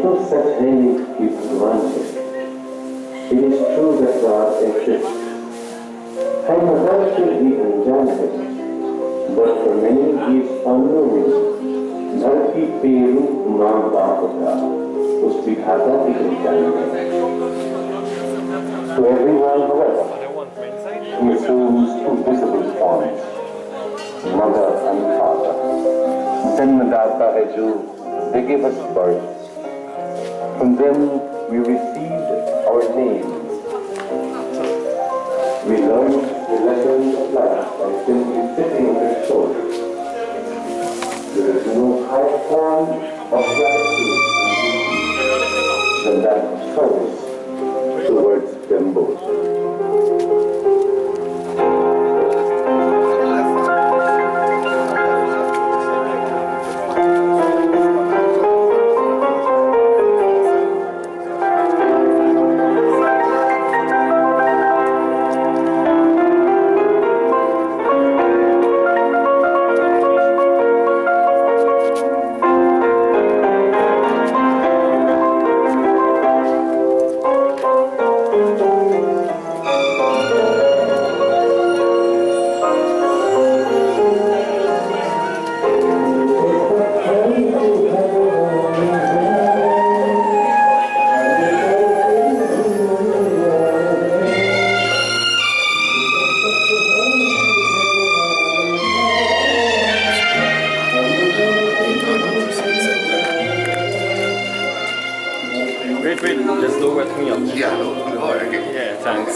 no such thing is granted. It is true that God exists. And God should be angelic, but for many he is unknown. धरती Peru माँ बाप का उसकी खाता भी जानेंगे. To everyone, however, who assumes two visible forms, mother and father, जन्मदाता है जो they give us birth. From them we received our names. We learned the lessons of life by simply sitting on their shoulders. There is no higher form of gratitude than that of service towards them both. Wait, just look at me up. Yeah, okay. Yeah, thanks.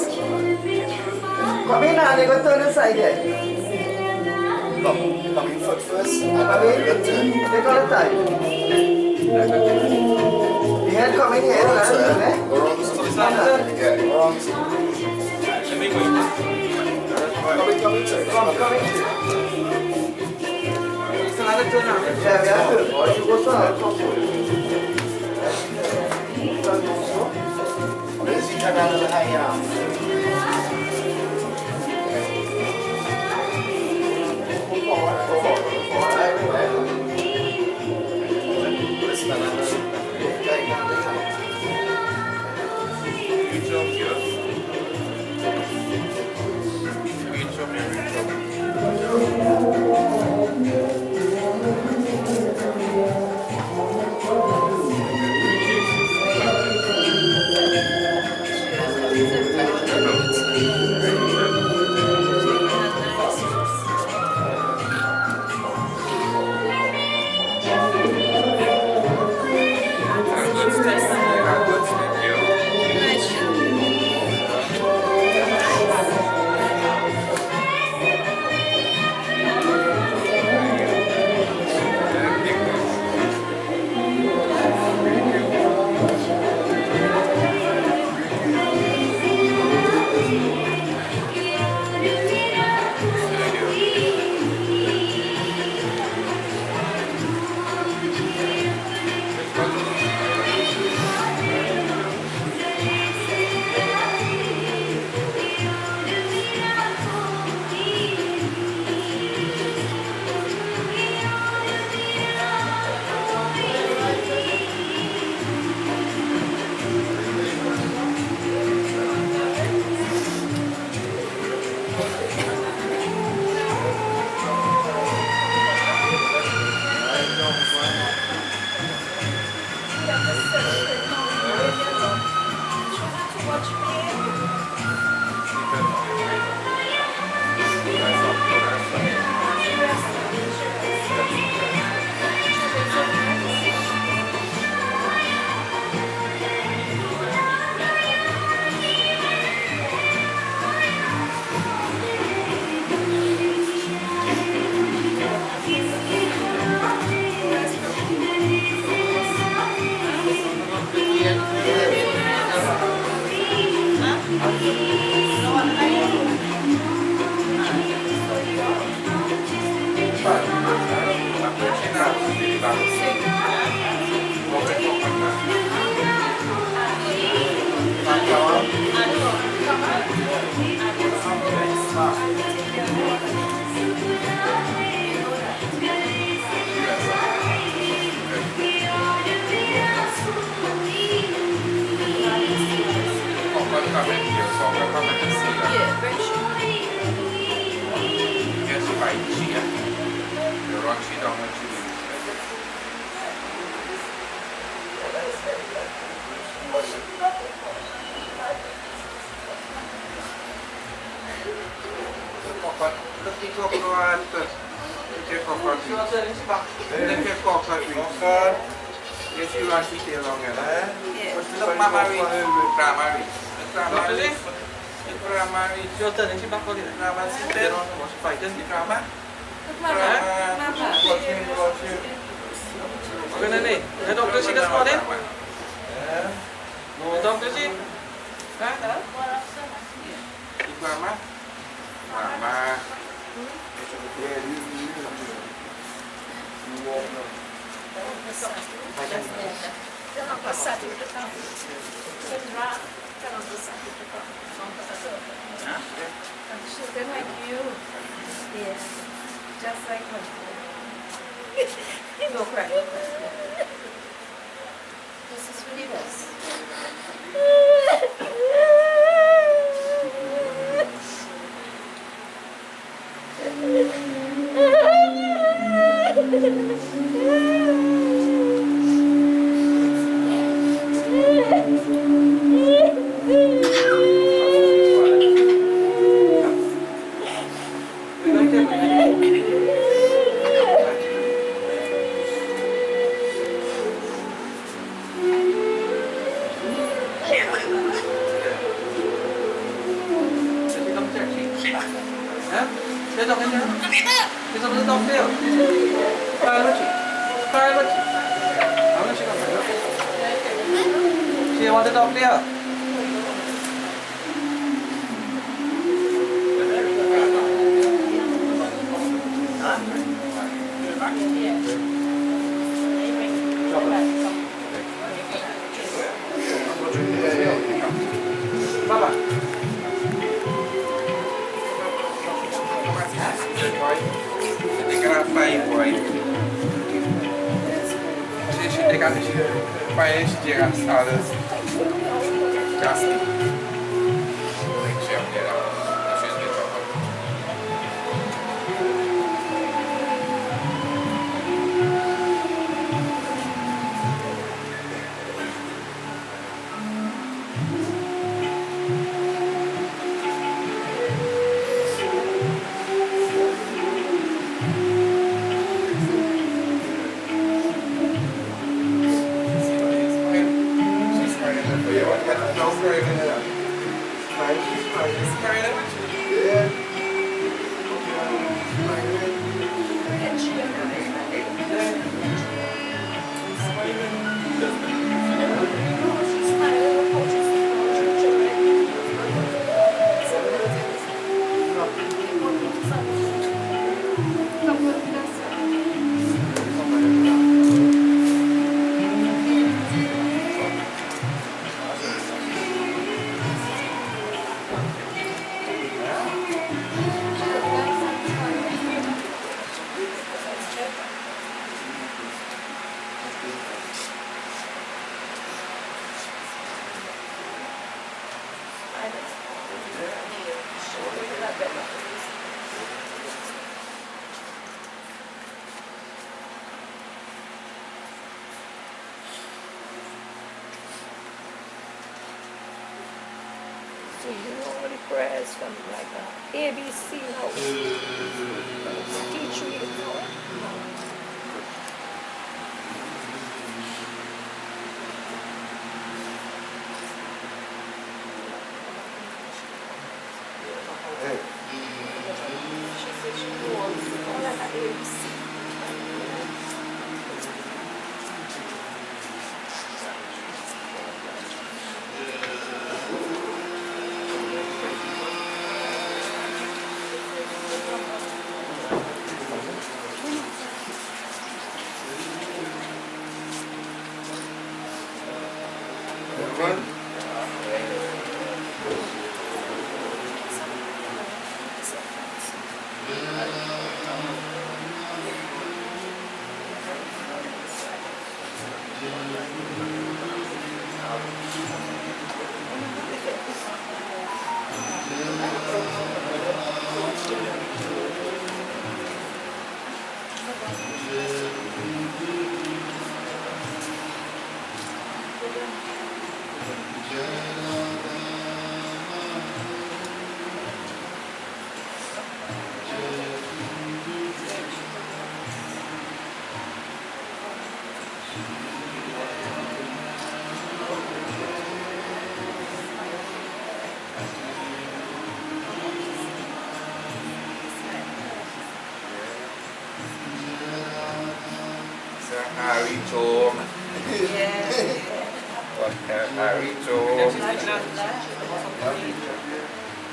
Come in, they got turn aside there. Come in first. Come in, they got a time. The head come in here, Wrong, eh? sir. Wrong, sir. Yeah, wrong, sir. Come in, sir. Come in. It's another turn now. Yeah, we have to. Or you go, sir. Where's the turn out of the high arm? your turn is back. Then get cocker. Yes, you are sitting along here. Look, Mama Rich. Primary. Primary. Primary. Your turn is back on it. Primary. Sit down. What's fighting the drama? Gonna need. The doctor see this morning? The doctor see? Huh? Mama. Mama. Sugar like you. Yeah. Just like her. Go cry. This is really best. She want to talk to you. Baba. They got a fine boy. She got a fine, she got others. Justin. So you know all the prayers from like ABC now. Teach me now. She said she knew all like ABC. Harry Tom. What Harry Tom?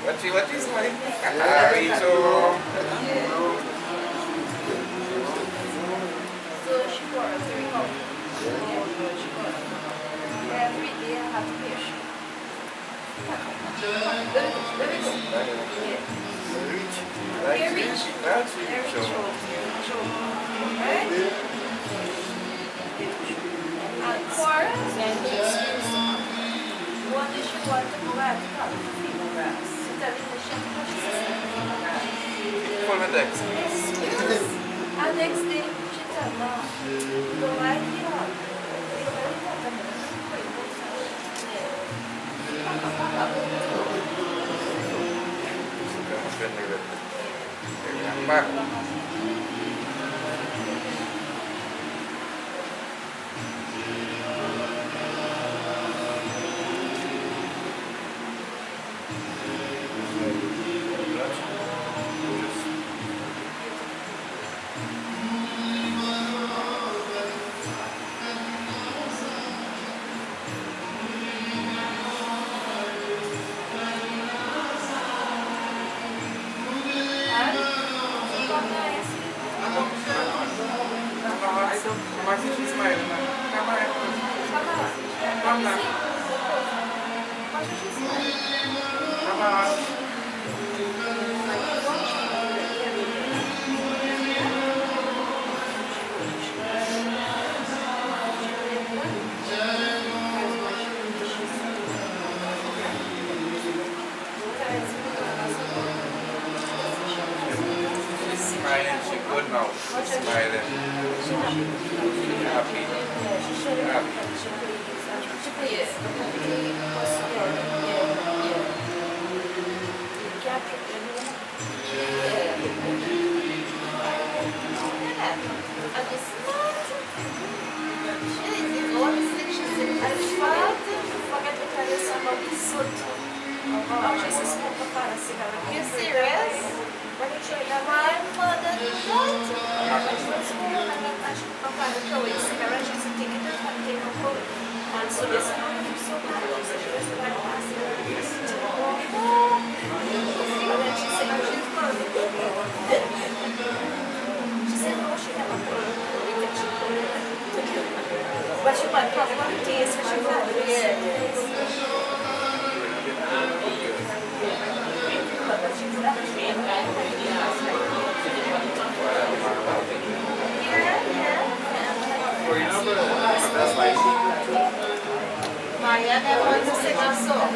What is like? Harry Tom. So she borrows every month. Every day I have to pay her. Very rich. That's Very rich. rich. Right? And Quarles and one issue was to go out to college for female grass. So that is the shame because she's a female grass. Full of decks. Yes. And next day, she said, no, go right here. Back. Smiling, she good now. She's smiling. Happy. Happy. You serious? My mother did what? She's a ticket and take a home. And so this morning so bad. She said she was the one last year. And then she said, oh, she's going. She said, no, she never going. But she might probably want to taste for she found it. Maria never wants to sing a song.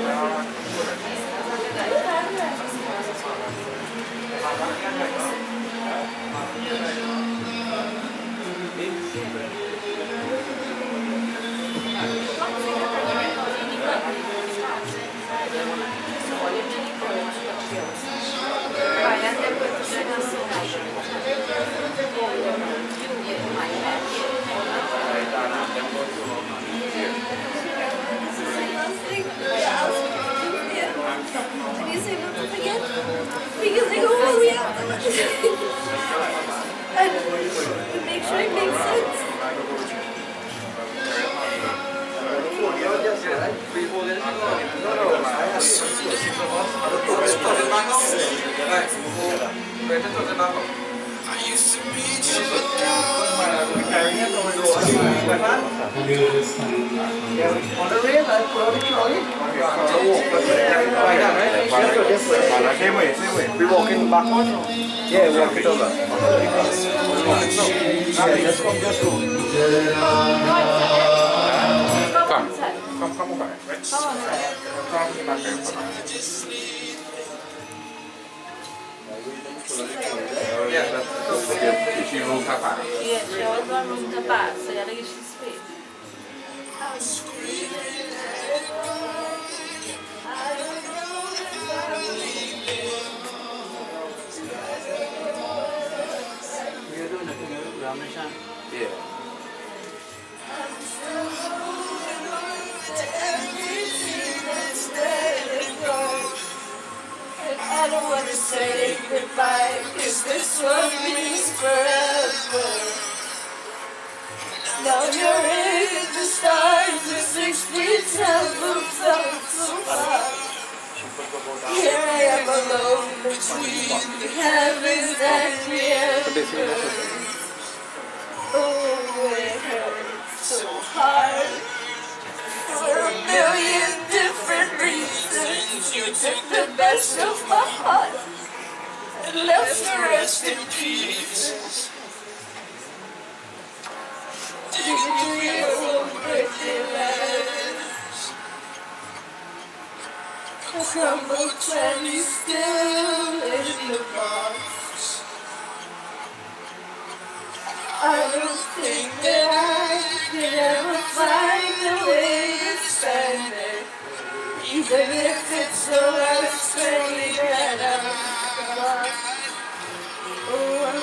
Because I go all the way out and make sure it makes sense. On the rail, I put on the trolley. Same way. We walking backward? Yeah, walk it over. Just come. Come back. Right? Come back. Yeah, that's she room papa. Yeah, she always got room to pass, so you gotta give she space. Yeah. goodbye, 'cause this one means forever. Now you're in the stars, the 6 feet heaven felt so far. Here I am alone between the heavens and the earth. Oh, it hurts so hard. For a million different reasons, you took the best of my heart and left the rest in pieces. Did you your own birthday letters? A crumbled candy still in the box. I don't think that I could ever find a way to spend it, even if it's the last penny that I've got. Oh, I'm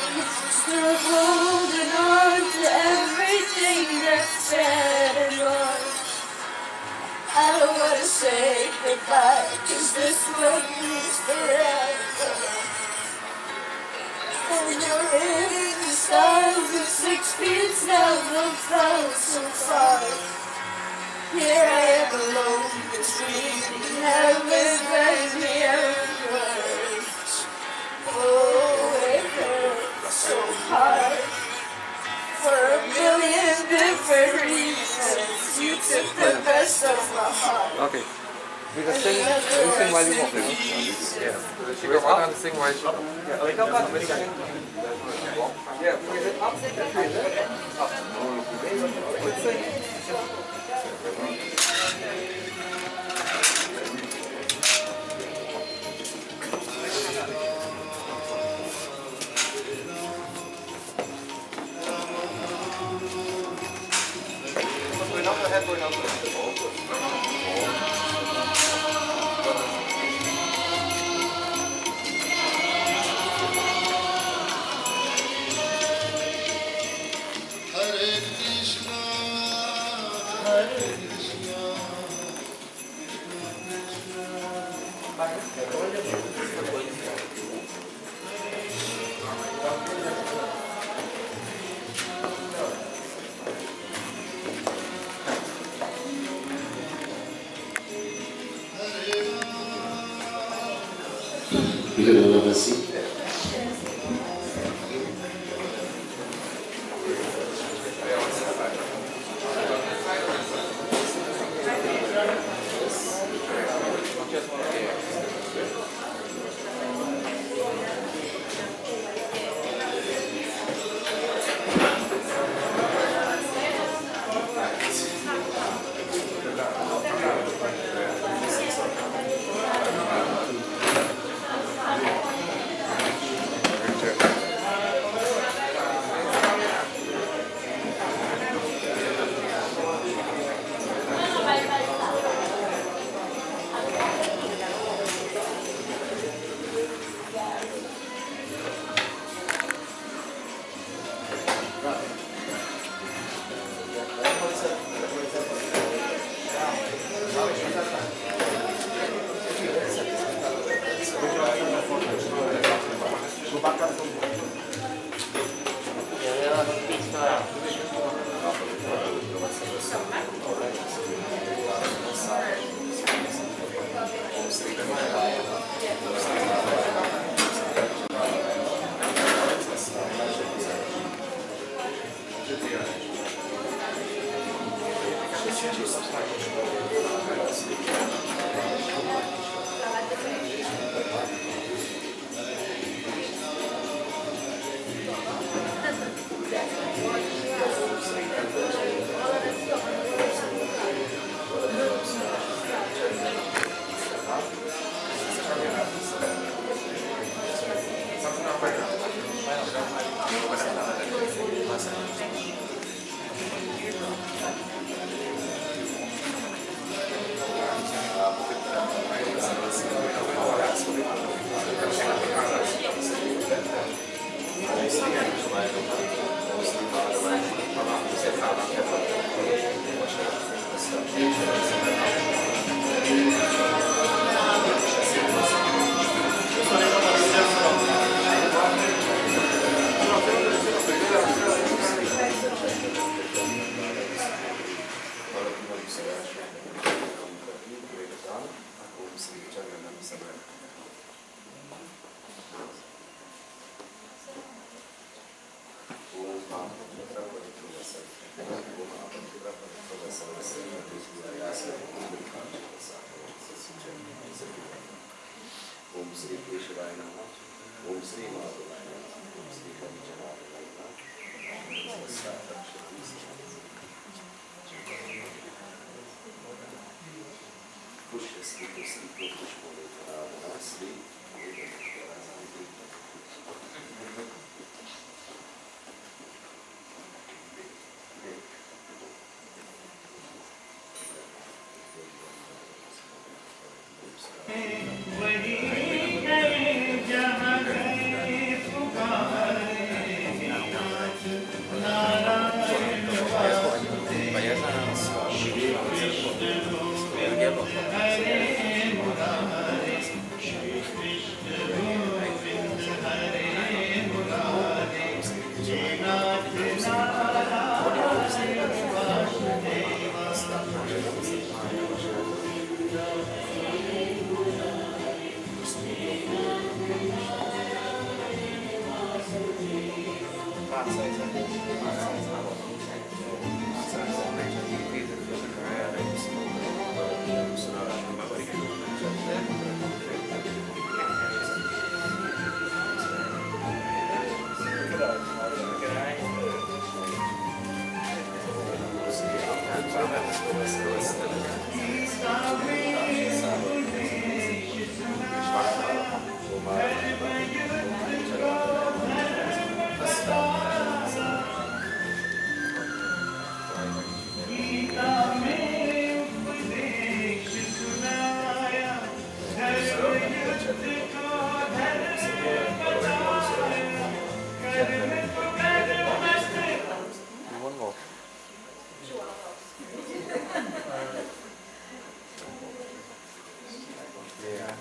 still holding on to everything that's said and gone. I don't want to say goodbye, 'cause this one means forever. And you're in the stars, the 6 feet never felt so far. Here I am alone between the heavens and the earth. Oh, it hurts so hard. For a million different reasons, you took the best of my heart. Okay. We can sing while you walk now. Yeah. We can sing while you walk. Yeah, bring it up. Let's sing. You could have a seat. One more. Yeah.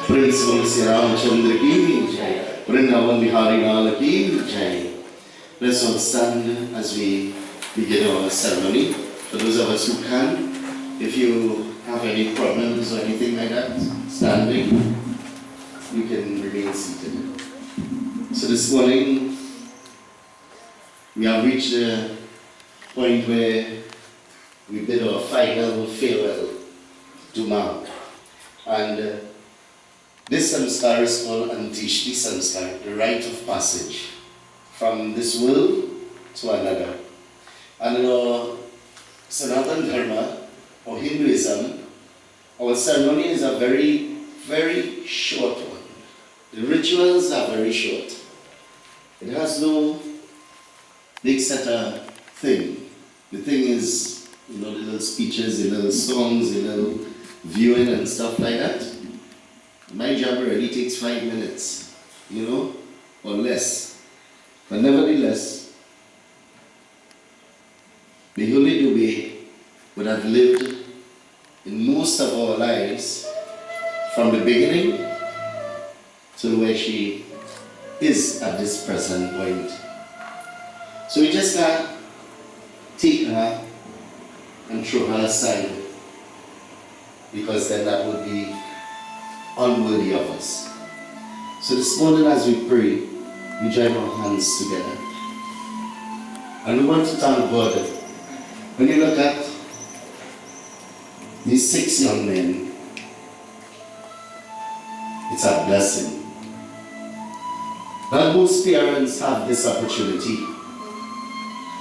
Principal Sri Ramchandra ki jai, Vrindavan Bihari Lal ki jai. Let's all stand as we begin our ceremony. For those of us who can, if you have any problems or anything like that, standing, you can remain seated. So this morning, we have reached the point where we bid our final farewell to Ma. And this samskar is called Antishti Samskar, the rite of passage from this world to another. And in our Sanatana Dharma, or Hinduism, our ceremony is a very, very short one. The rituals are very short. It has no big set of thing. The thing is, the little speeches, the little songs, the little viewing and stuff like that. My job already takes 5 minutes, or less. But nevertheless, Behoolee Dubay would have lived in most of our lives from the beginning to where she is at this present point. So we just can't take her and throw her aside, because then that would be unworthy of us. So this morning as we pray, we join our hands together. And we want to thank God. When you look at these 6 young men, it's a blessing. Not most parents have this opportunity.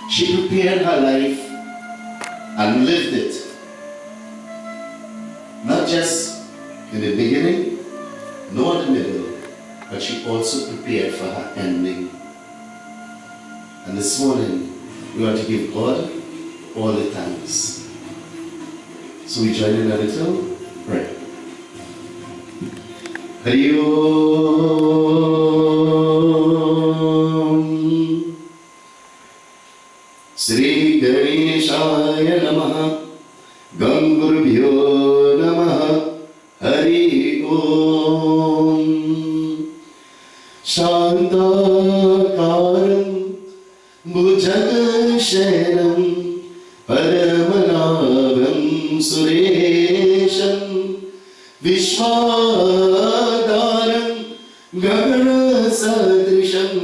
She prepared her life and lived it. Not just in the beginning, nor the middle, but she also prepared for her ending. And this morning, we want to give God all the thanks. So we join in a little prayer. Hari Om Sri Ganeshaya Namaha Gangurubhyo Namaha Hari Om Shantakaram Bhujagashayanam Paramanabham Suresham Vishwadaram Gagana Sadrisham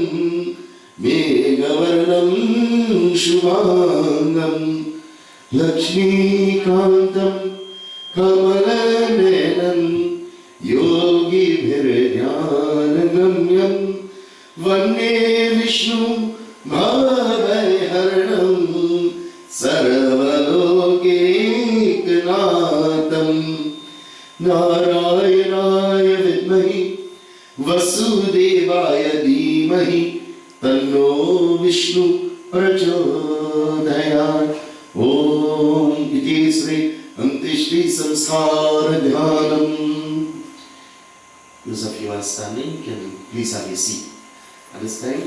Meghavarnam Shubhangam Lakshmi Kantam Kamalanenam Yogi Bhirjanagamyam Vande Vishnu Bhavaiharanam Sarvalokeknatham Narayanaya Vidmahi Vasudevaya Dhimahi Tanno Vishnu Prachodayat. Om Iti Sri Antishti Samskara Dhyanam. Those of you who are standing can please have your seat. At this time, we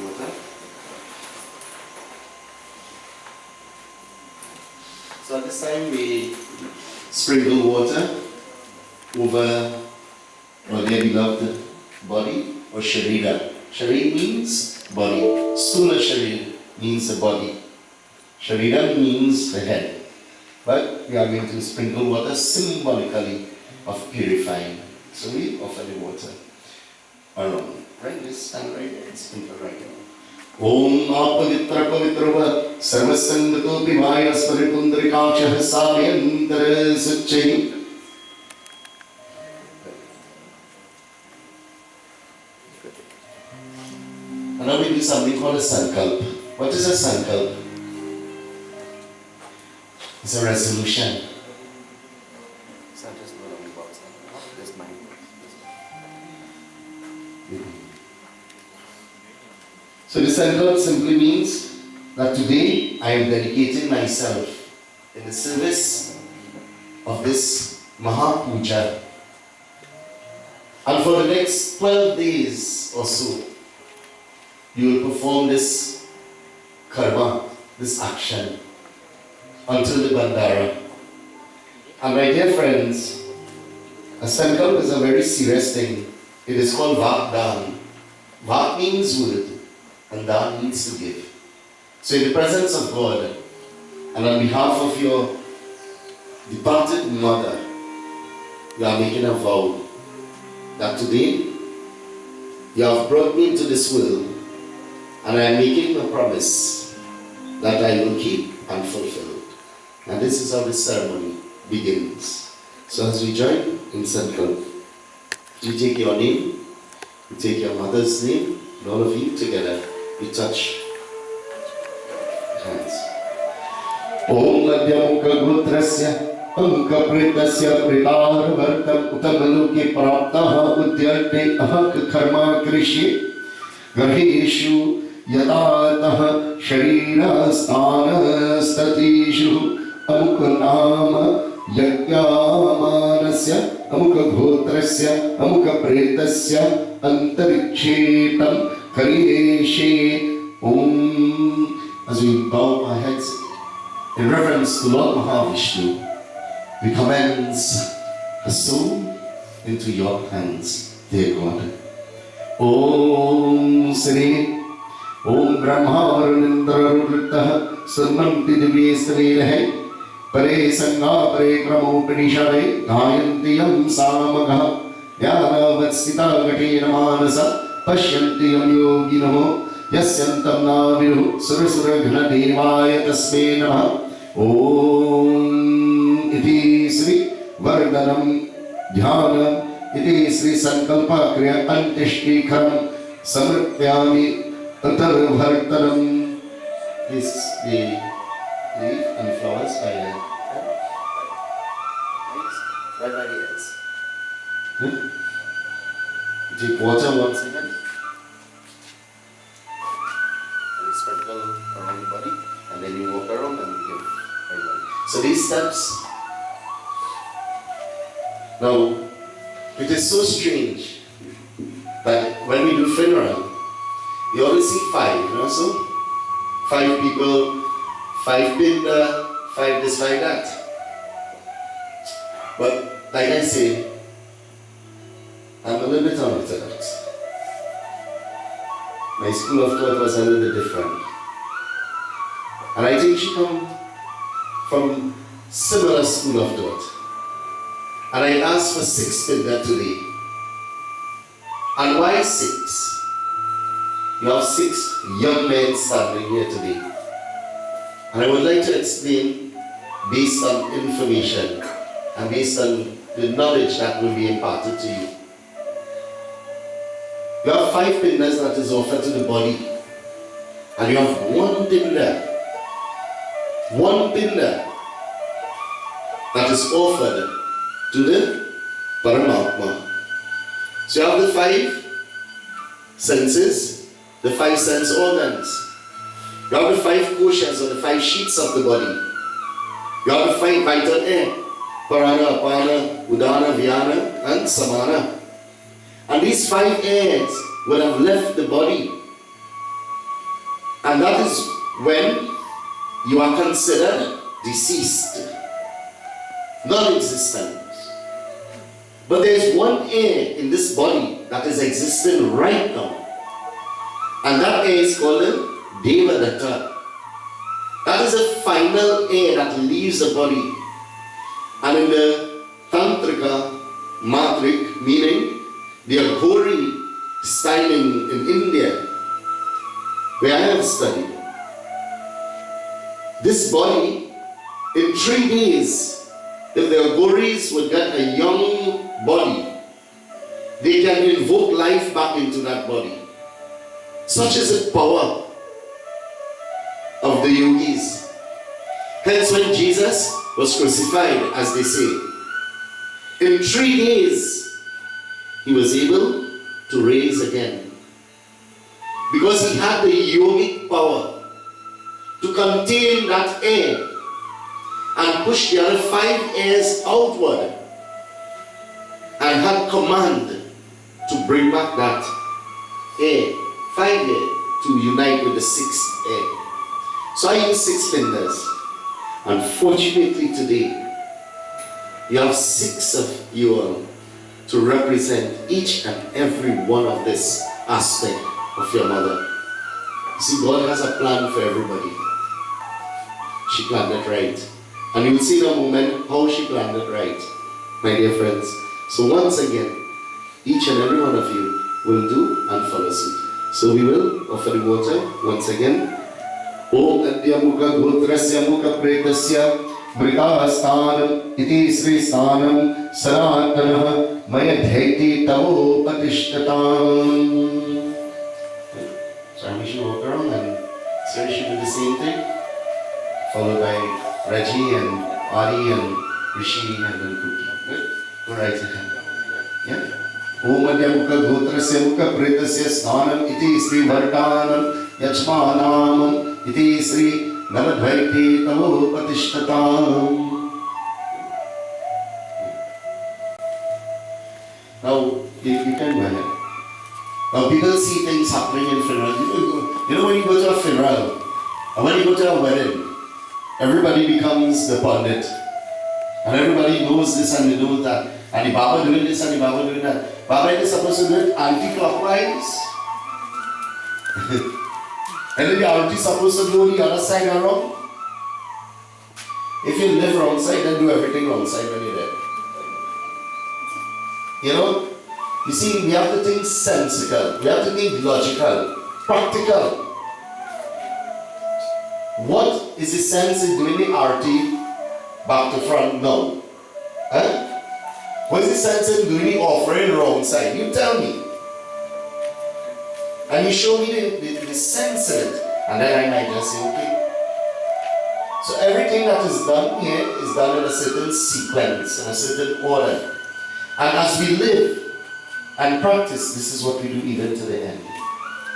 water. So at this time, we sprinkle water over our dear beloved body or sharira. Sharir means body. Stula sharir means the body. Sharira means the head. But we are going to sprinkle water symbolically of purifying. So we offer the water around. Right? Just stand right there and sprinkle right there. Om Apavitra Pavitrava Sarvasangatopi Maya Smaripundrikakshah Savyantara Suchai. And now we do something called a sankalp. What is a sankalp? It's a resolution. So the sankalp simply means that today I am dedicating myself in the service of this Mahapuja. And for the next 12 days or so, you will perform this karma, this action, until the Bandara. And my dear friends, a sankalp is a very serious thing. It is called Vakdan. Vak means word, and Dan means to give. So in the presence of God, and on behalf of your departed mother, you are making a vow that today you have brought me into this world, and I am making a promise that I will keep and fulfill. And this is how this ceremony begins. So as we join in circle, you take your name, you take your mother's name, and all of you together, you touch hands. Om Madhyamukha Gotrasya Amukha Pretasya Pretarvartam Utamaluke Praptaha Udyarte Ahak Karma Krishye Gaheshu Yatataha Sharira Sthana Statishu Amukha Nama Yagyamanasya Amukha Gotrasya Amukha Pretasya Antarikshetam Karyeshe Om. As we bow our heads in reverence to Lord Mahavishnu, we commence the soul into your hands, dear God. Om Sri Om Brahma Varunindra Rudrah Surnamti Divyestavirahe Pare Sangha Pare Kramopanishade Gayantiyam Samagha Yanavatsita Gatena Manasa Pashyantiyam Yoginamo Yasyantam Naviru Surasura Ghana Devaya Tasme Namaha. Om Iti Sri Vardhanam Dhyanam Iti Sri Sankalpa Kriya Antishtikharam Samrupyami Tatarvartanam. This the leaf and flowers by the right by the ears. Take water once again. Sprinkle around the body, and then you walk around and you give everybody. So these steps. Now, it is so strange that when we do funeral, you always see 5, so 5 people, 5 pinda, 5 this, 5 that. But like I say, I'm a little bit unorthodox. My school of thought was a little bit different. And I think she come from similar school of thought. And I asked for 6 pinda today. And why 6? You have 6 young men standing here today. And I would like to explain based on information and based on the knowledge that will be imparted to you. You have 5 pindas that is offered to the body, and you have 1 pinda that is offered to the Paramatma. So you have the 5 senses, the 5 sense organs. You have the 5 koshas or the 5 sheets of the body. You have the 5 vital air, Parana, Apana, Udana, Vyana, and Samana. And these 5 airs would have left the body. And that is when you are considered deceased, non-existent. But there is 1 air in this body that is existing right now. And that air is called the Devadatta. That is a final air that leaves the body. And in the Tantrika, Matrik, meaning the Aghori style in India, where I have studied, this body, in 3 days, if the Aghoris would get a young body, they can invoke life back into that body. Such is the power of the yogis. Hence, when Jesus was crucified, as they say, in 3 days, he was able to raise again. Because he had the yogic power to contain that air and push the other 5 airs outward, and had command to bring back that air, 5 air, to unite with the 6th air. So I use 6 fingers. Unfortunately today, you have 6 of you all to represent each and every one of this aspect of your mother. You see, God has a plan for everybody. She planned it right. And you will see in a moment how she planned it right, my dear friends. So once again, each and every one of you will do and follow suit. So we will offer the water once again. Om Adyamuka Gotrasya Mukha Pretasya Vritasthana Iti Sri Sthanam Sanatana Maya Dhaiti Tavo Patishtatam. So I wish you walk around and Sir should do the same thing, followed by Raji and Ari and Rishi and then Kuki. Good? Go right ahead. Yeah? Om Adhyamukha Gotrasya Mukha Pretasya Sthanam Iti Sri Bhartanam Yachmanam Iti Sri Namadvaiti Tavo Patishtatam. Now, you can go ahead. Now, people see things happening in funeral. You know when you go to a funeral, and when you go to a wedding, everybody becomes the pundit. And everybody knows this and they know that. And the Baba doing this and the Baba doing that. Baba is supposed to do it anti-clockwise. And then the auntie is supposed to do the other side around. If you live wrong side, then do everything wrong side when you're dead. You know? You see, we have to think sensical. We have to think logical, practical. What is the sense in doing the arti back to front now? Huh? What is the sense in doing the offering wrong side? You tell me. And you show me the sense in it. And then I might just say, okay. So everything that is done here is done in a certain sequence, in a certain order. And as we live and practice, this is what we do even to the end.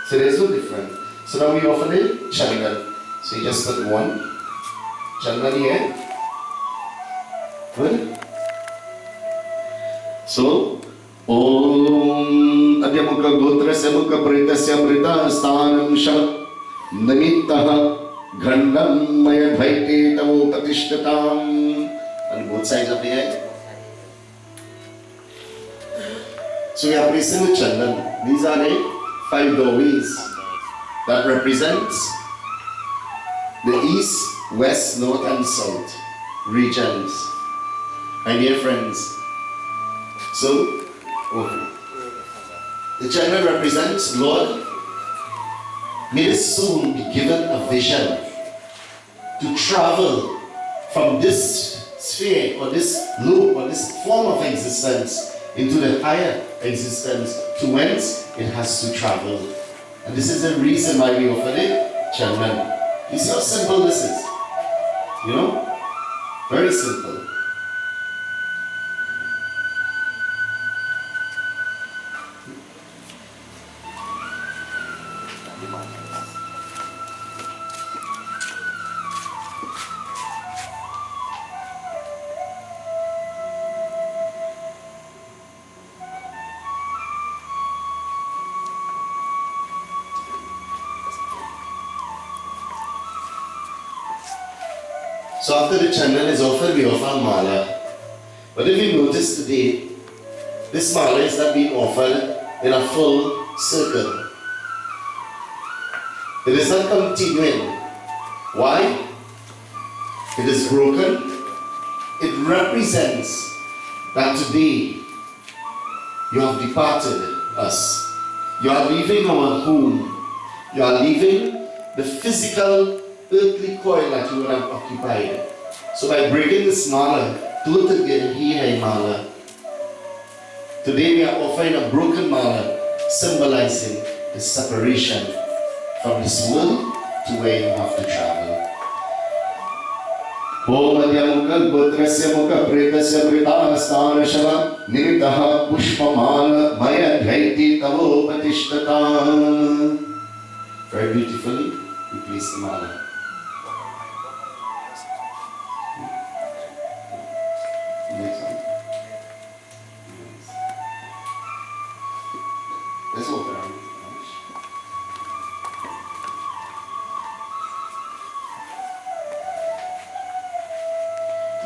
So there's no difference. So now we offer the chandan. So you just put one chandan here. Good? So, Om Adhyamukha Gotrasya Mukha Pretasya Prita Sthanam Shah Namittaha Ghandam Maya Dhaiti Tavo Patishtatam. On both sides of the head. So we are placing the chandan. These are the 5 doorways that represents the east, west, north and south regions. My dear friends, so the chandan represents, Lord, may this soul be given a vision to travel from this sphere or this loop or this form of existence into the higher existence to whence it has to travel. And this is the reason why we offer it chandan. You see how simple this is? You know? Very simple. So after the chandan is offered, we offer mala. But if you notice today, this mala is not being offered in a full circle. It is not continuing. Why? It is broken. It represents that today you have departed us. You are leaving our home. You are leaving the physical earthly coil that you would have occupied. So by breaking this mala, mala, today we are offering a broken mala, symbolizing the separation from this world to where you have to travel. Om Adhyamukha Gotrasya Mukha Pretasya Vritasthana Shava Nimittaha Pushpamala Maya Dhaiti Tavo Patishtatam. Very beautifully, we place the mala. Next one. Let's walk around.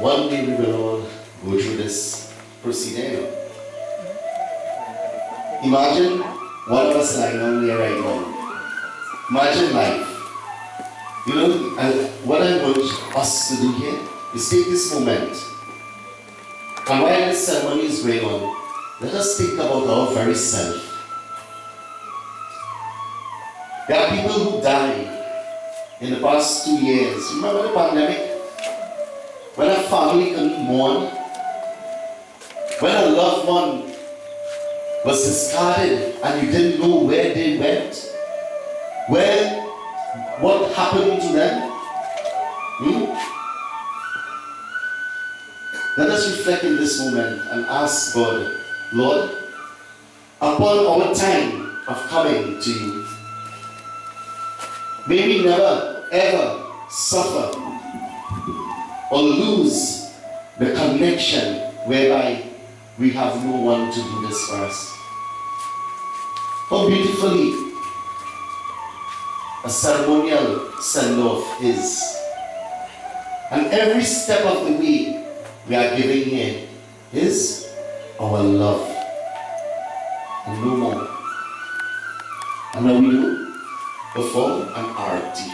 One day we will all go through this procedure. Imagine one of us lying down here right now. Imagine life. You know, what I want us to do here is take this moment. And while this ceremony is going on, let us think about our very self. There are people who die in the past 2 years. Remember the pandemic? When a family couldn't mourn, when a loved one was discarded and you didn't know where they went, what happened to them? Let us reflect in this moment and ask God, Lord, upon our time of coming to you, may we never ever suffer or lose the connection whereby we have no one to do this for us. How beautifully a ceremonial send-off is. And every step of the way we are giving here is our love. And no more. And now we do perform an arti.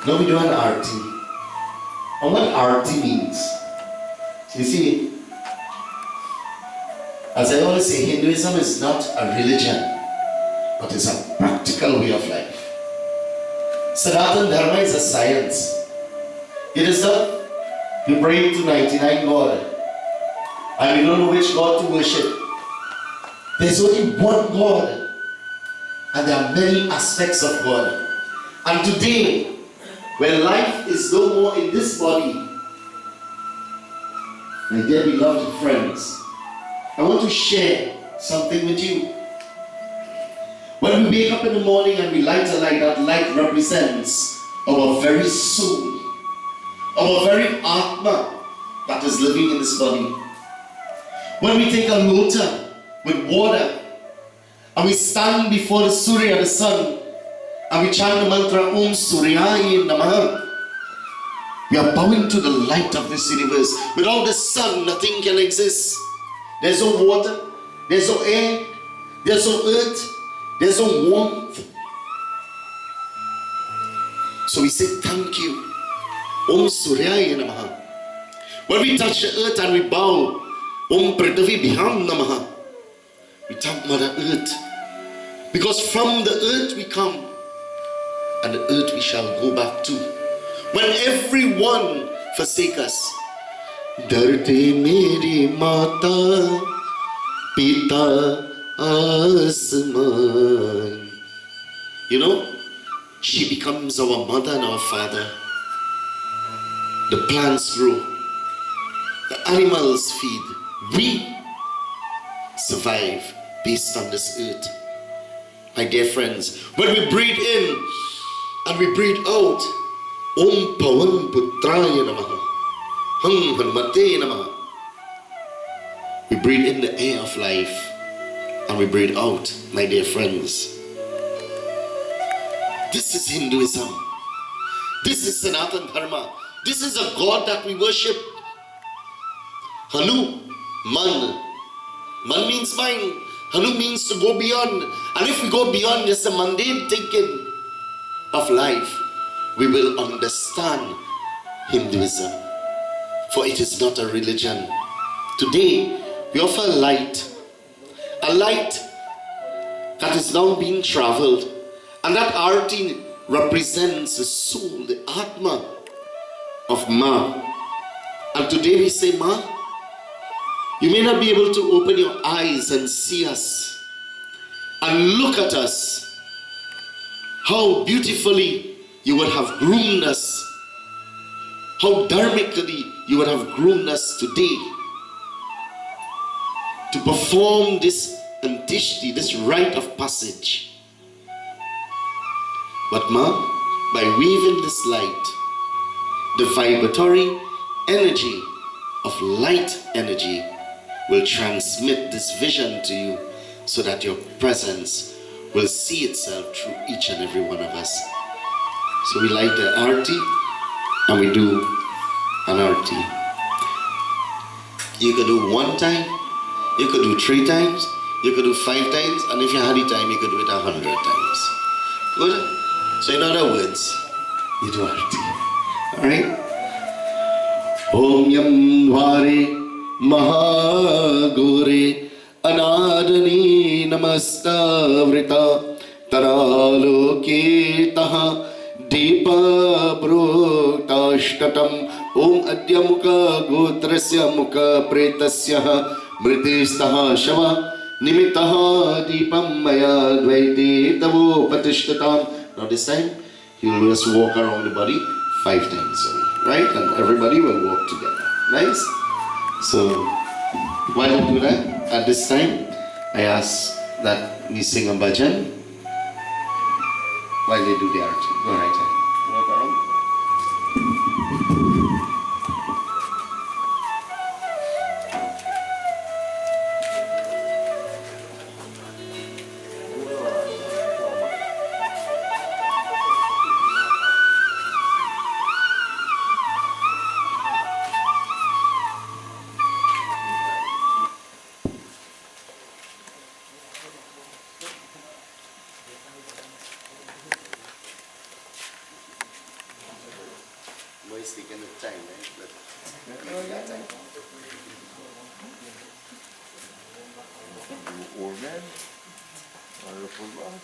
Now we do an arti. And what arti means? You see, as I always say, Hinduism is not a religion, but it's a practical way of life. Sanatana Dharma is a science. It is not you pray to 99 God and you don't know which God to worship. There's only one God and there are many aspects of God. And today, when life is no more in this body, my dear beloved friends, I want to share something with you. When we wake up in the morning and we light a light, that light represents our very soul, our very Atma that is living in this body. When we take a lota with water and we stand before the Surya, the sun, and we chant the mantra Om Suryaya Namaha, we are bowing to the light of this universe. Without the sun, nothing can exist. There's no water, there's no air, there's no earth, there's no warmth. So we say thank you. Om Suryaya Namaha. When we touch the earth and we bow, Om Prithvi Bhyam Namaha, we thank Mother Earth. Because from the earth we come, and the earth we shall go back to. When everyone forsake us, Darte meri mata pita asman. You know, she becomes our mother and our father. The plants grow, the animals feed, we survive based on this earth. My dear friends, when we breathe in and we breathe out, Om Pavan Putraya Namaha, Hang Hanmate Namaha. We breathe in the air of life and we breathe out, my dear friends. This is Hinduism. This is Sanatana Dharma. This is a God that we worship. Hanu, Man. Man means mind. Hanu means to go beyond. And if we go beyond just the mundane thinking of life, we will understand Hinduism. For it is not a religion. Today, we offer a light that is now being traveled. And that arti represents the soul, the Atma of Ma. And today we say, Ma, you may not be able to open your eyes and see us and look at us. How beautifully you would have groomed us. How dharmically you would have groomed us today to perform this antishti, this rite of passage. But Ma, by weaving this light, the vibratory energy of light energy will transmit this vision to you so that your presence will see itself through each and every one of us. So we light the arti and we do an arti. You could do 1 time, you could do 3 times, you could do 5 times, and if you had the time, you could do it 100 times. Good? So in other words, you do arti. Alright? Om Yam Dware महाघोरे अनादनी नमस्तावृता तरालोकेतः दीपप्रोक्ताष्टकम् ॐ अद्य मुख गोत्रस्य मुख प्रेतस्य मृतेस्तः शव निमित्तः दीपं मया द्वैते तवोपतिष्ठताम्. Now this time he will just walk around the body 5 times, right? And everybody will walk together. Nice? So while we do that, at this time I ask that we sing a bhajan while they do the arti. Go right ahead. Walk around. Mohess taken the time, right? But Old man. Wonderful man.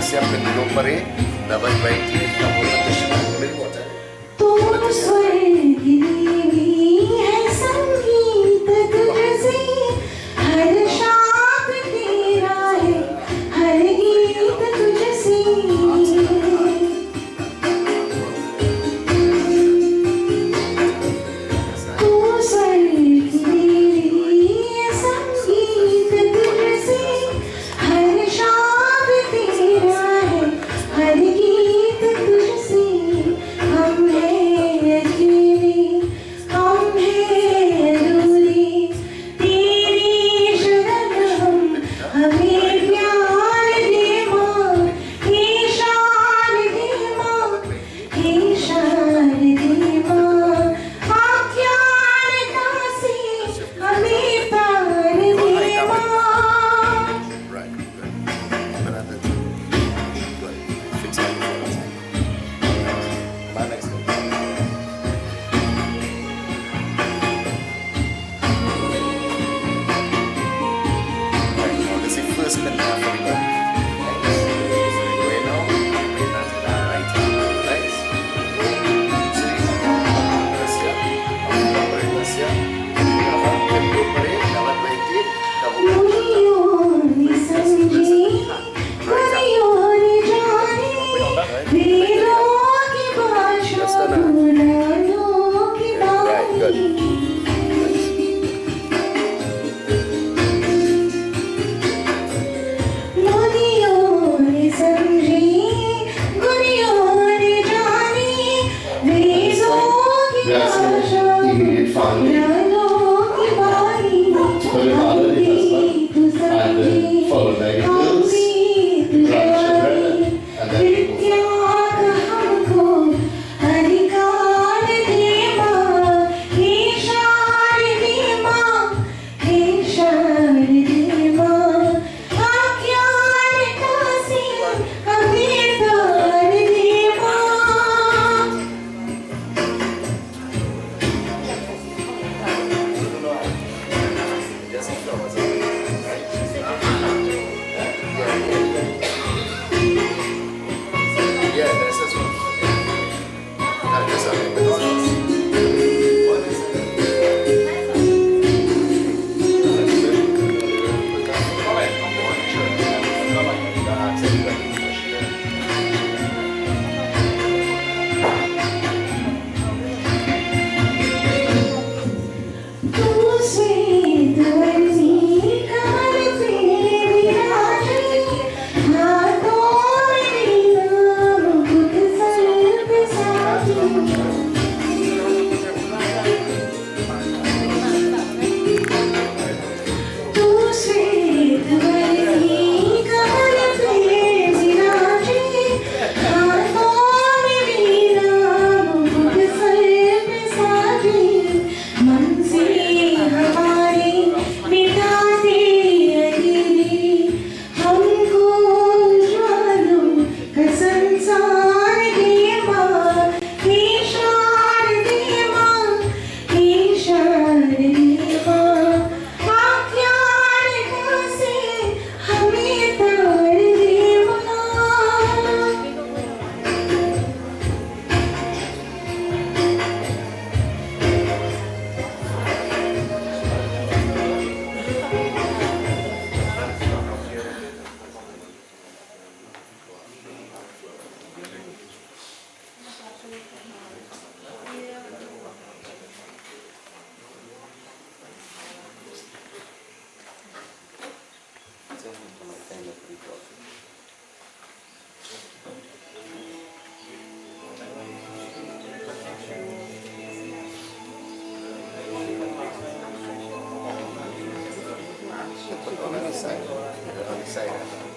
siempre mi nombre, dapat baiti, kamu lantas melwata. तू स्वर्गीनी है संगीत तुझसे हर शाम तेरा है हर गीत तुझसे तू स्वर्गीनी है संगीत तुझसे हर शाम तेरा है हर गीत तुझसे On the side. On the side.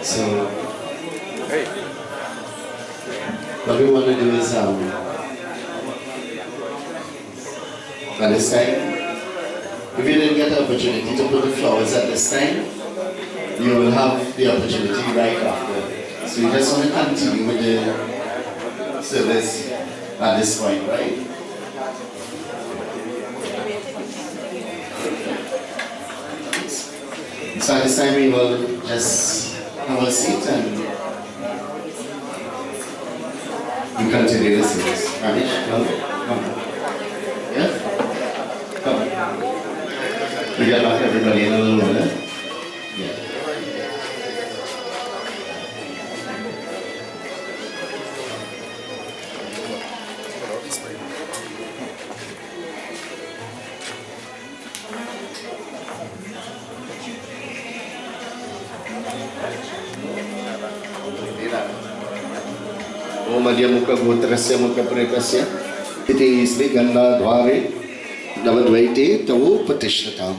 So, what we want to do is, at this time, if you didn't get the opportunity to put the flowers at this time, you will have the opportunity right after. So you just want to continue with the service at this point, right? So at this time we will just have a seat and you continue the service. Anish, come. Yeah? Come. We got back everybody in a little minute. Yeah. Madhya Mukha Gotrasya Mukha Prekasya Iti Sri Ganda Dware Navadvaite Tavu Patishnatam.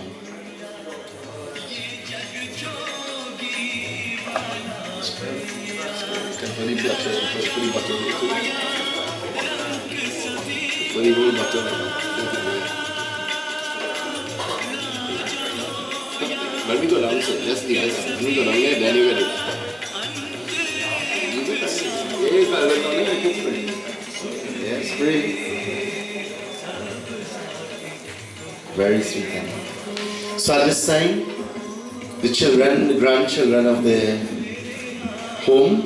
Let me go down, sir. Just leave us. Let me go down there, then you get it. Yes, free. Very sweet. So at this time, the children, the grandchildren of the home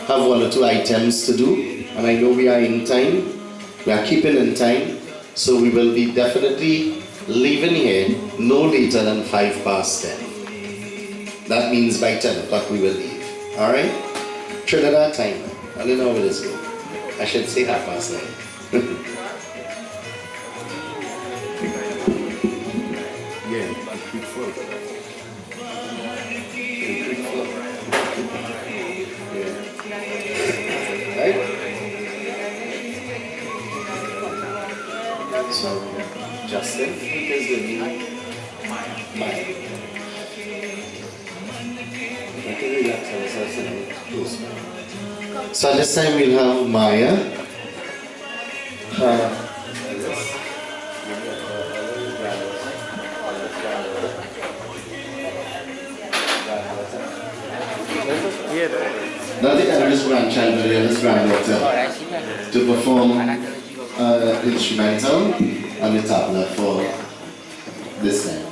have 1 or 2 items to do, and I know we are in time. We are keeping in time, so we will be definitely leaving here no later than 10:05. That means by 10 o'clock we will leave. All right? Trinidad time. I don't know where this goes. I should say 9:30. Yeah, quick flow. Quick flow. Yeah. Right? So, Justin, because the new Maya. So this time we'll have Maya. Not the eldest grandchild, but the eldest granddaughter to perform instrumental on the tabla for this time.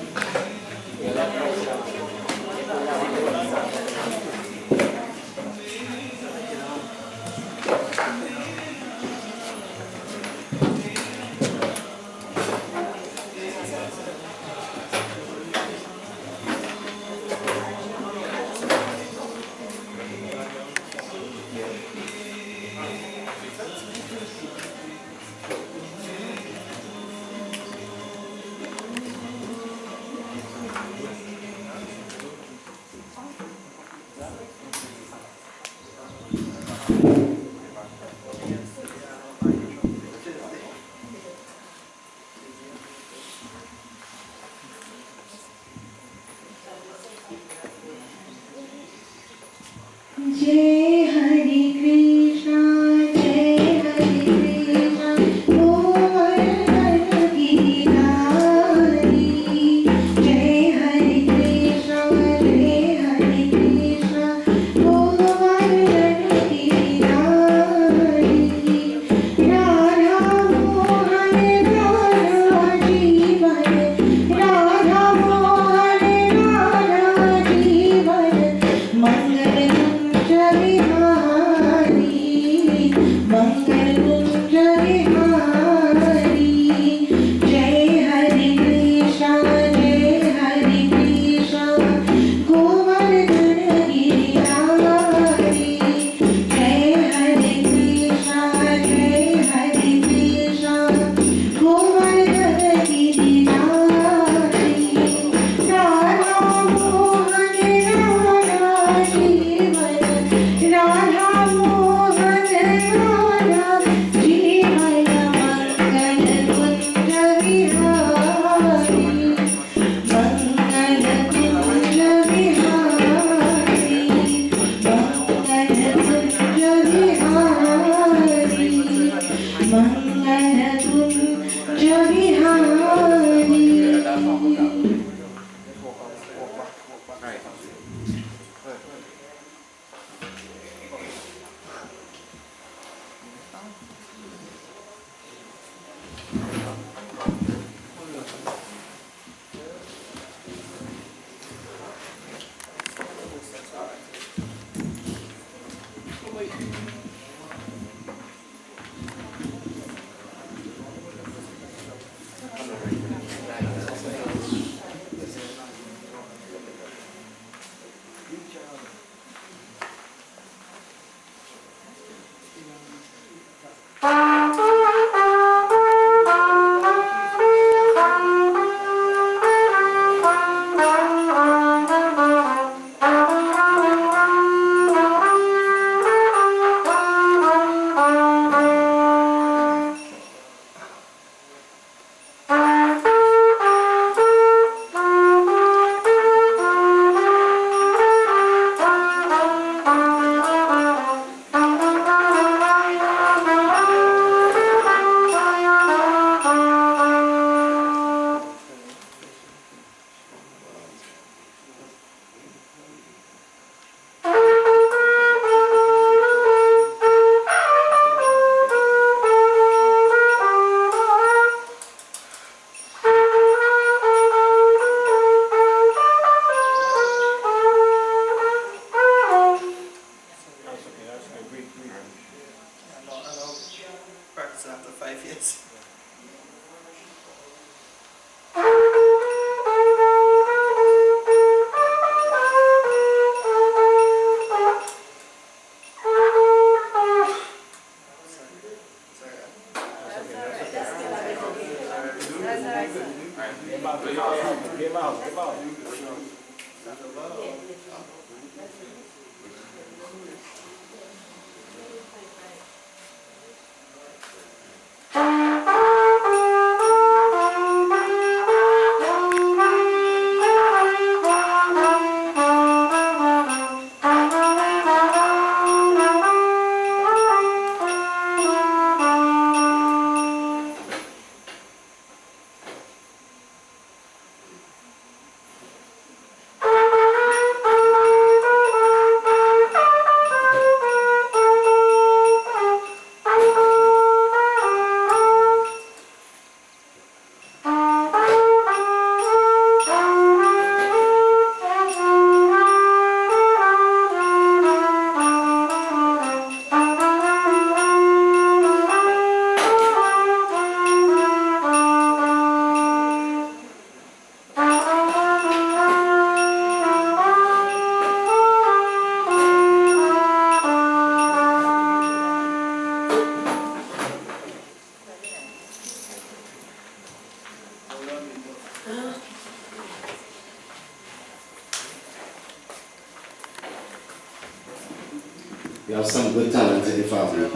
You have some good talent in the family.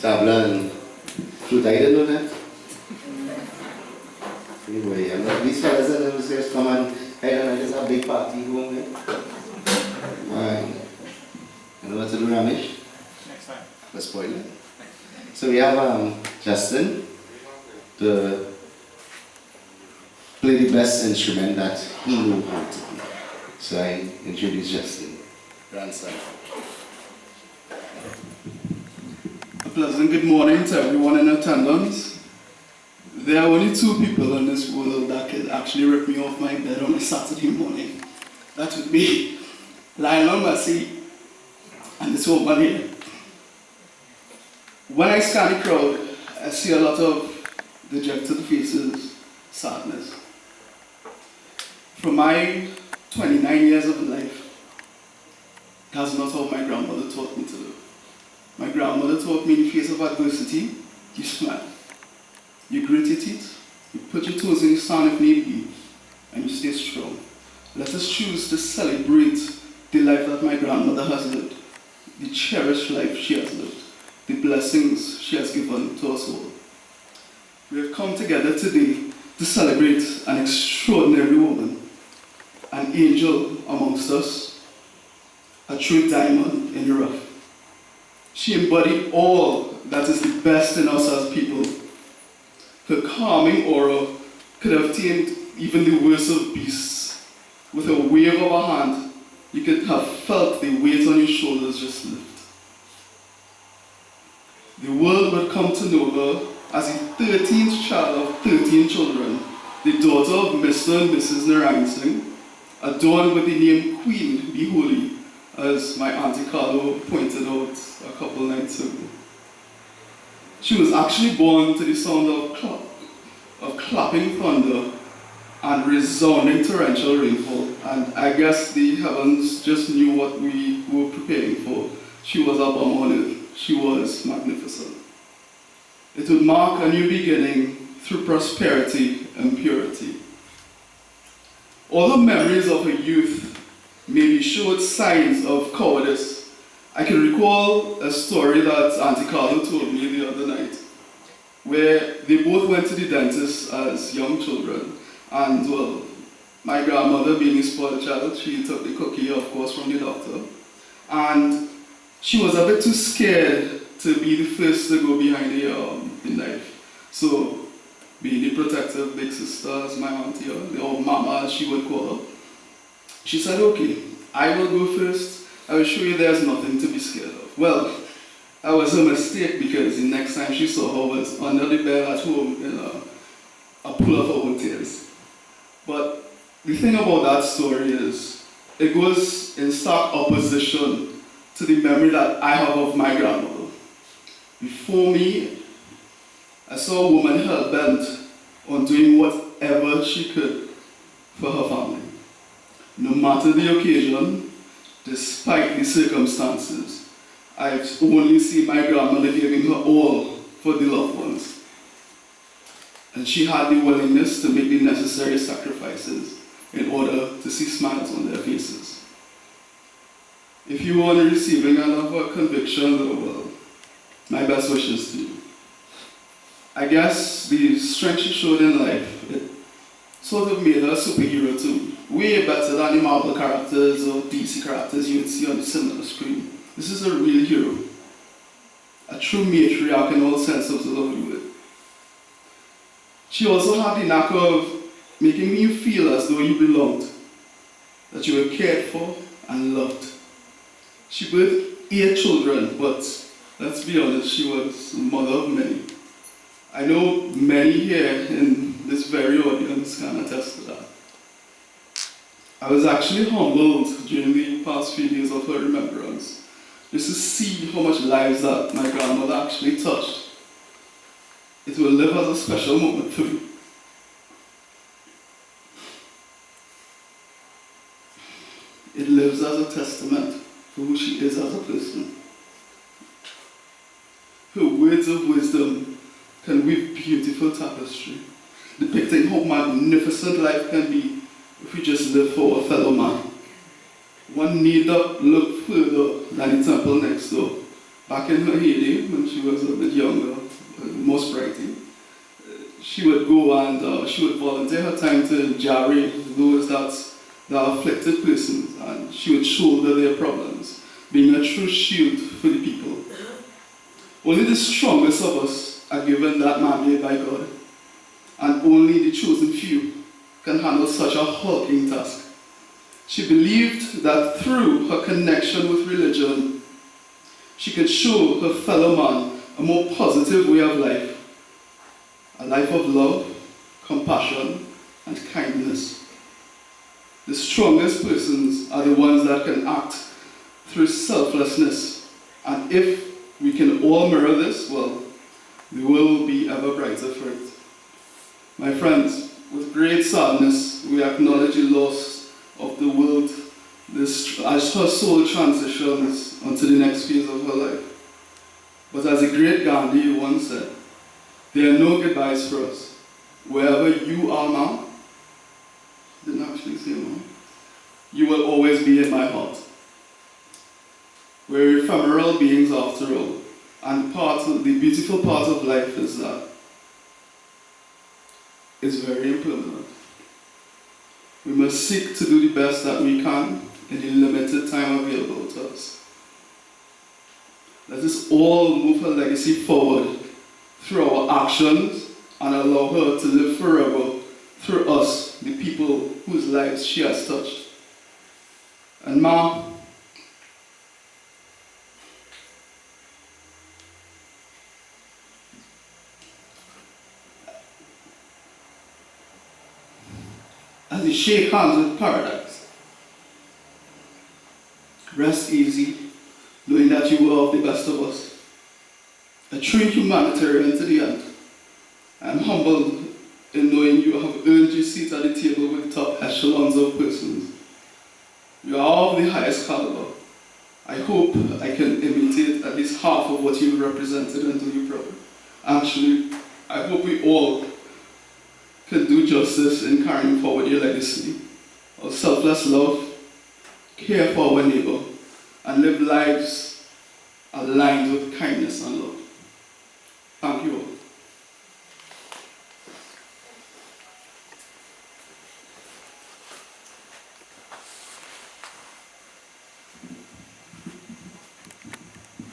Tabla and flute, I didn't know that. Anyway, I'm not, these fellas and those guys come and hey, and just have a big party home here. Alright. You know what to do, Ramesh? Next time. Let's spoil it. So we have Justin to play the best instrument that he knew how to play. So I introduce Justin, grandson. A pleasant good morning to everyone in attendance. There are only two people in this world that could actually rip me off my bed on a Saturday morning. That would be Lionel Messi and this woman here. When I scan the crowd, I see a lot of dejected faces, sadness. From my 29 years of life, that's not how my grandmother taught me to live. My grandmother taught me in the face of adversity, you smile. You grit your teeth, you put your toes in the sand if need be, and you stay strong. Let us choose to celebrate the life that my grandmother has lived, the cherished life she has lived, the blessings she has given to us all. We have come together today to celebrate an extraordinary woman, an angel amongst us, a true diamond in the rough. She embodied all that is the best in us as people. Her calming aura could have tamed even the worst of beasts. With a wave of her hand, you could have felt the weight on your shoulders just lift. The world would come to know her as the 13th child of 13 children, the daughter of Mr. and Mrs. Narangton, adorned with the name Queen Behoolee, as my Auntie Carlo pointed out a couple nights ago. She was actually born to the sound of clapping thunder and resounding torrential rainfall, and I guess the heavens just knew what we were preparing for. She was up on earth. She was magnificent. It would mark a new beginning through prosperity and purity. All the memories of her youth maybe showed signs of cowardice. I can recall a story that Auntie Carlo told me the other night, where they both went to the dentist as young children, and well, my grandmother, being a spoiled child, she took the cookie, of course, from the doctor, and she was a bit too scared to be the first to go behind the knife. So, being the protective big sister, as my auntie, or mama as she would call her, she said, okay, I will go first. I will show you there's nothing to be scared of. Well, that was a mistake because the next time she saw her was under the bed at home in a pool of her own tears. But the thing about that story is, it goes in stark opposition to the memory that I have of my grandmother. Before me, I saw a woman hell-bent on doing whatever she could for her family. No matter the occasion, despite the circumstances, I've only seen my grandmother giving her all for the loved ones. And she had the willingness to make the necessary sacrifices in order to see smiles on their faces. If you are receiving another conviction, well, my best wishes to you. I guess the strength she showed in life, it sort of made her a superhero too. Way better than the Marvel characters or DC characters you would see on the cinema screen. This is a real hero. A true matriarch in all sense of the word. She also had the knack of making you feel as though you belonged, that you were cared for and loved. She birthed 8 children, but let's be honest, she was the mother of many. I know many here in this very audience can attest to that. I was actually humbled during the past few days of her remembrance, just to see how much lives that my grandmother actually touched. It will live as a special moment for me. It lives as a testament to who she is as a person. Her words of wisdom can weave beautiful tapestry, depicting how magnificent life can be if we just live for our fellow man. One need not look further than the temple next door. Back in her heyday, when she was a bit younger, most brighty, she would go and she would volunteer her time to jarry those that are afflicted persons, and she would shoulder their problems, being a true shield for the people. Only the strongest of us are given that mandate by God, and only the chosen few can handle such a hulking task. She believed that through her connection with religion, she could show her fellow man a more positive way of life, a life of love, compassion, and kindness. The strongest persons are the ones that can act through selflessness, and if we can all mirror this, well, the world will be ever brighter for it. My friends, with great sadness, we acknowledge the loss of the world as her soul transitions onto the next phase of her life. But as the great Gandhi once said, there are no goodbyes for us. Wherever you are now, didn't actually say no, you will always be in my heart. We're ephemeral beings after all, and the beautiful part of life is that it's very impermanent. We must seek to do the best that we can in the limited time available to us. Let us all move her legacy forward through our actions and allow her to live forever through us, the people whose lives she has touched. And Ma, as you shake hands with paradise, rest easy, knowing that you were of the best of us. A true humanitarian to the end. I'm humbled in knowing you have earned your seat at the table with top echelons of persons. You are of the highest caliber. I hope I can imitate at least half of what you represented and do you proud. Actually, I hope we all can do justice in carrying forward your legacy of selfless love, care for our neighbor, and live lives aligned with kindness and love. Thank you all.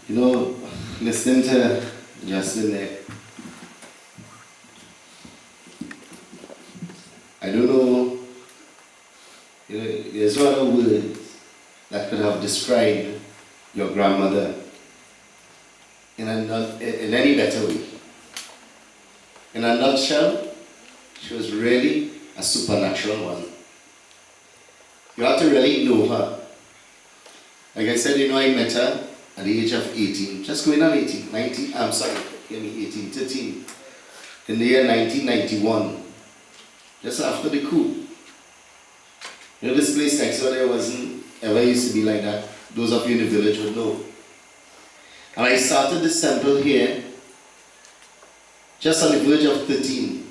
You know, listening to Justin there, I don't know, there's no other words that could have described your grandmother in any better way. In a nutshell, she was really a supernatural one. You have to really know her. Like I said, I met her at the age of 18, just going on 18, 19, I'm sorry, 18, 13. in the year 1991, just after the coup. You know, this place next door there wasn't ever used to be like that. Those of you in the village would know. And I started this temple here just on the verge of 13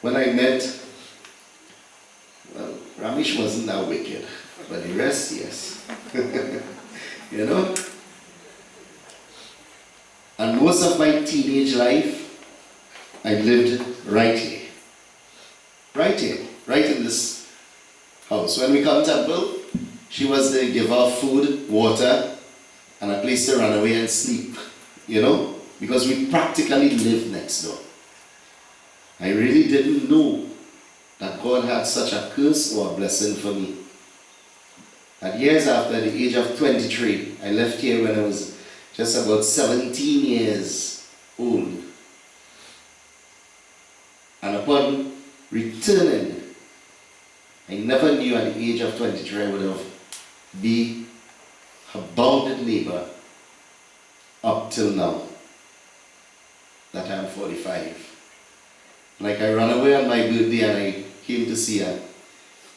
when I met, well, Ramesh wasn't that wicked, but the rest, yes. You know? And most of my teenage life, I lived right here. Right here, right in this house. When we come to temple, she was the giver of food, water, and a place to run away and sleep, you know, because we practically lived next door. I really didn't know that God had such a curse or a blessing for me. At years after the age of 23, I left here when I was just about 17 years old. And upon returning, I never knew at the age of 23 I would have been a bounded neighbor up till now that I'm 45. Like I ran away on my birthday and I came to see her.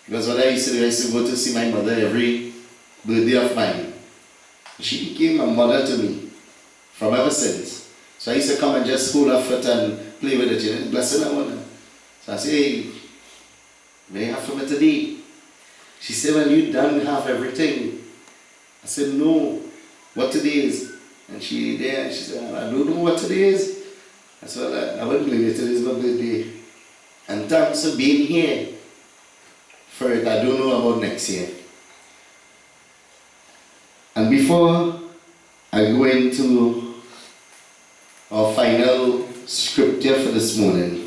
Because what I used to do, I used to go to see my mother every birthday of mine. She became a mother to me from ever since. So I used to come and just hold her foot and play with it, you know, blessing her one. So I say, hey, what do you have for me today? She said, well, you done have everything. I said, no, what today is? And she there, and she said, I don't know what today is. I said, well, I wouldn't believe it, today's my birthday. And thanks for being here for it. I don't know about next year. And before I go into our final scripture for this morning,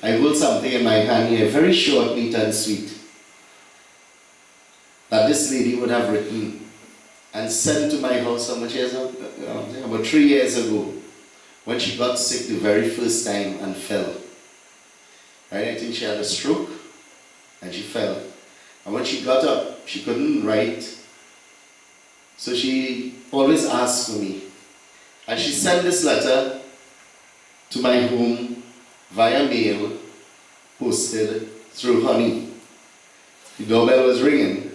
I hold something in my hand here, very short, neat and sweet, that this lady would have written and sent to my house how much years ago? About 3 years ago, when she got sick the very first time and fell. Right? I think she had a stroke and she fell. And when she got up, she couldn't write. So she always asked for me. And she sent this letter to my home via mail, posted through honey. The doorbell was ringing.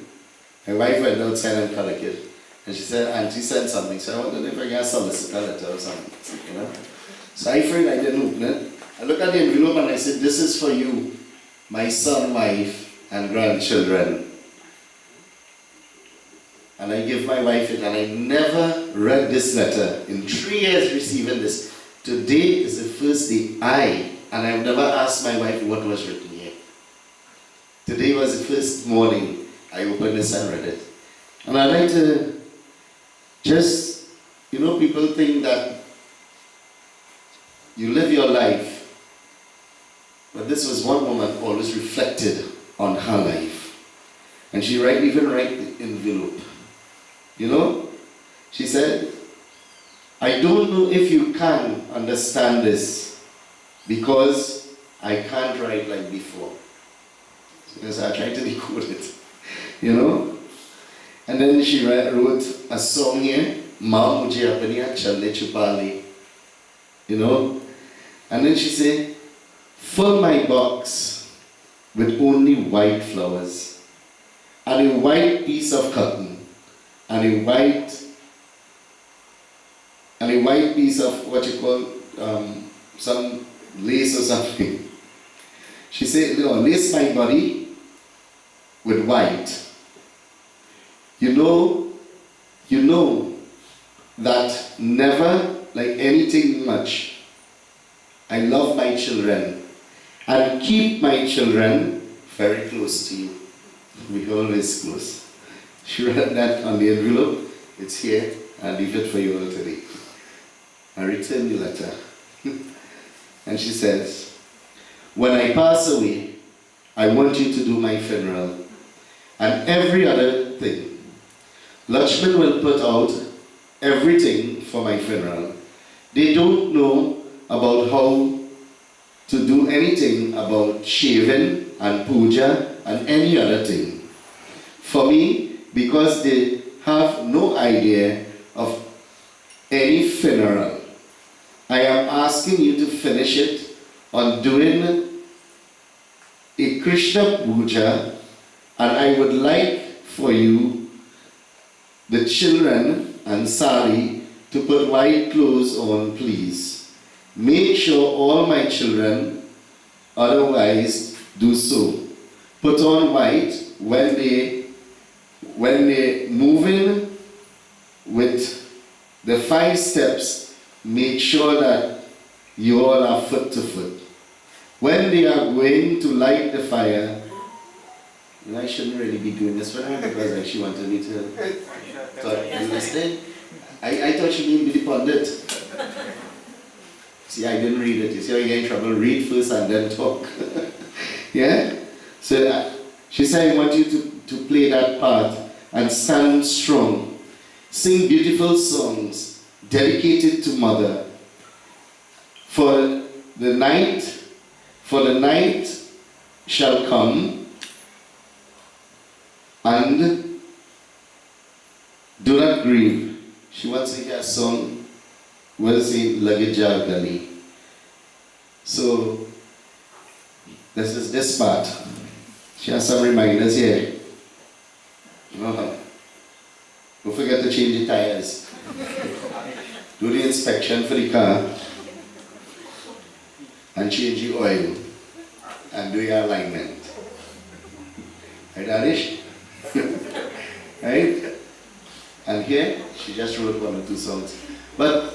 My wife went outside and collected it. And she said, Auntie sent something. So I wondered if I got a solicitor letter or something, you know. So I afraid I didn't open it. I looked at the envelope and I said, this is for you, my son, wife, and grandchildren. And I give my wife it, and I never read this letter. In 3 years receiving this, today is the first day and I've never asked my wife what was written here. Today was the first morning I opened this and read it. And I'd like to just, you know, people think that you live your life, but this was one woman always reflected on her life. And she even write the envelope. You know, she said, I don't know if you can understand this because I can't write like before. So I tried to decode it, you know. And then she wrote a song here, Ma Mujhe Apniya Challe Chupale, you know. And then she said, fill my box with only white flowers and a white piece of cotton and a white piece of what you call some lace or something. She said, you know, lace my body with white. You know that never, like anything much, I love my children and keep my children very close to you. We always close. She wrote that on the envelope. It's here. I'll leave it for you all today. I returned the letter. And she says, when I pass away, I want you to do my funeral and every other thing. Lakshman will put out everything for my funeral. They don't know about how to do anything about shaving and puja and any other thing. For me, because they have no idea of any funeral, I am asking you to finish it on doing a Krishna Puja, and I would like for you, the children and Sari, to put white clothes on, please. Make sure all my children otherwise do so. Put on white when they moving with the 5 steps. Make sure that you all are foot to foot. When they are going to light the fire, and I shouldn't really be doing this for her because she wanted me to talk. You understand? I thought she'd be the pundit. See, I didn't read it. You see how you get in trouble? Read first and then talk. Yeah? So she said, I want you to play that part and stand strong. Sing beautiful songs dedicated to Mother. For the night shall come, and do not grieve. She wants to hear a song. We'll sing Lagija Gali. So this is this part. She has some reminders here. Don't forget to change the tires. Do the inspection for the car. And change the oil. And do your alignment. Right, Adish? Right? And here, she just wrote 1 or 2 songs. But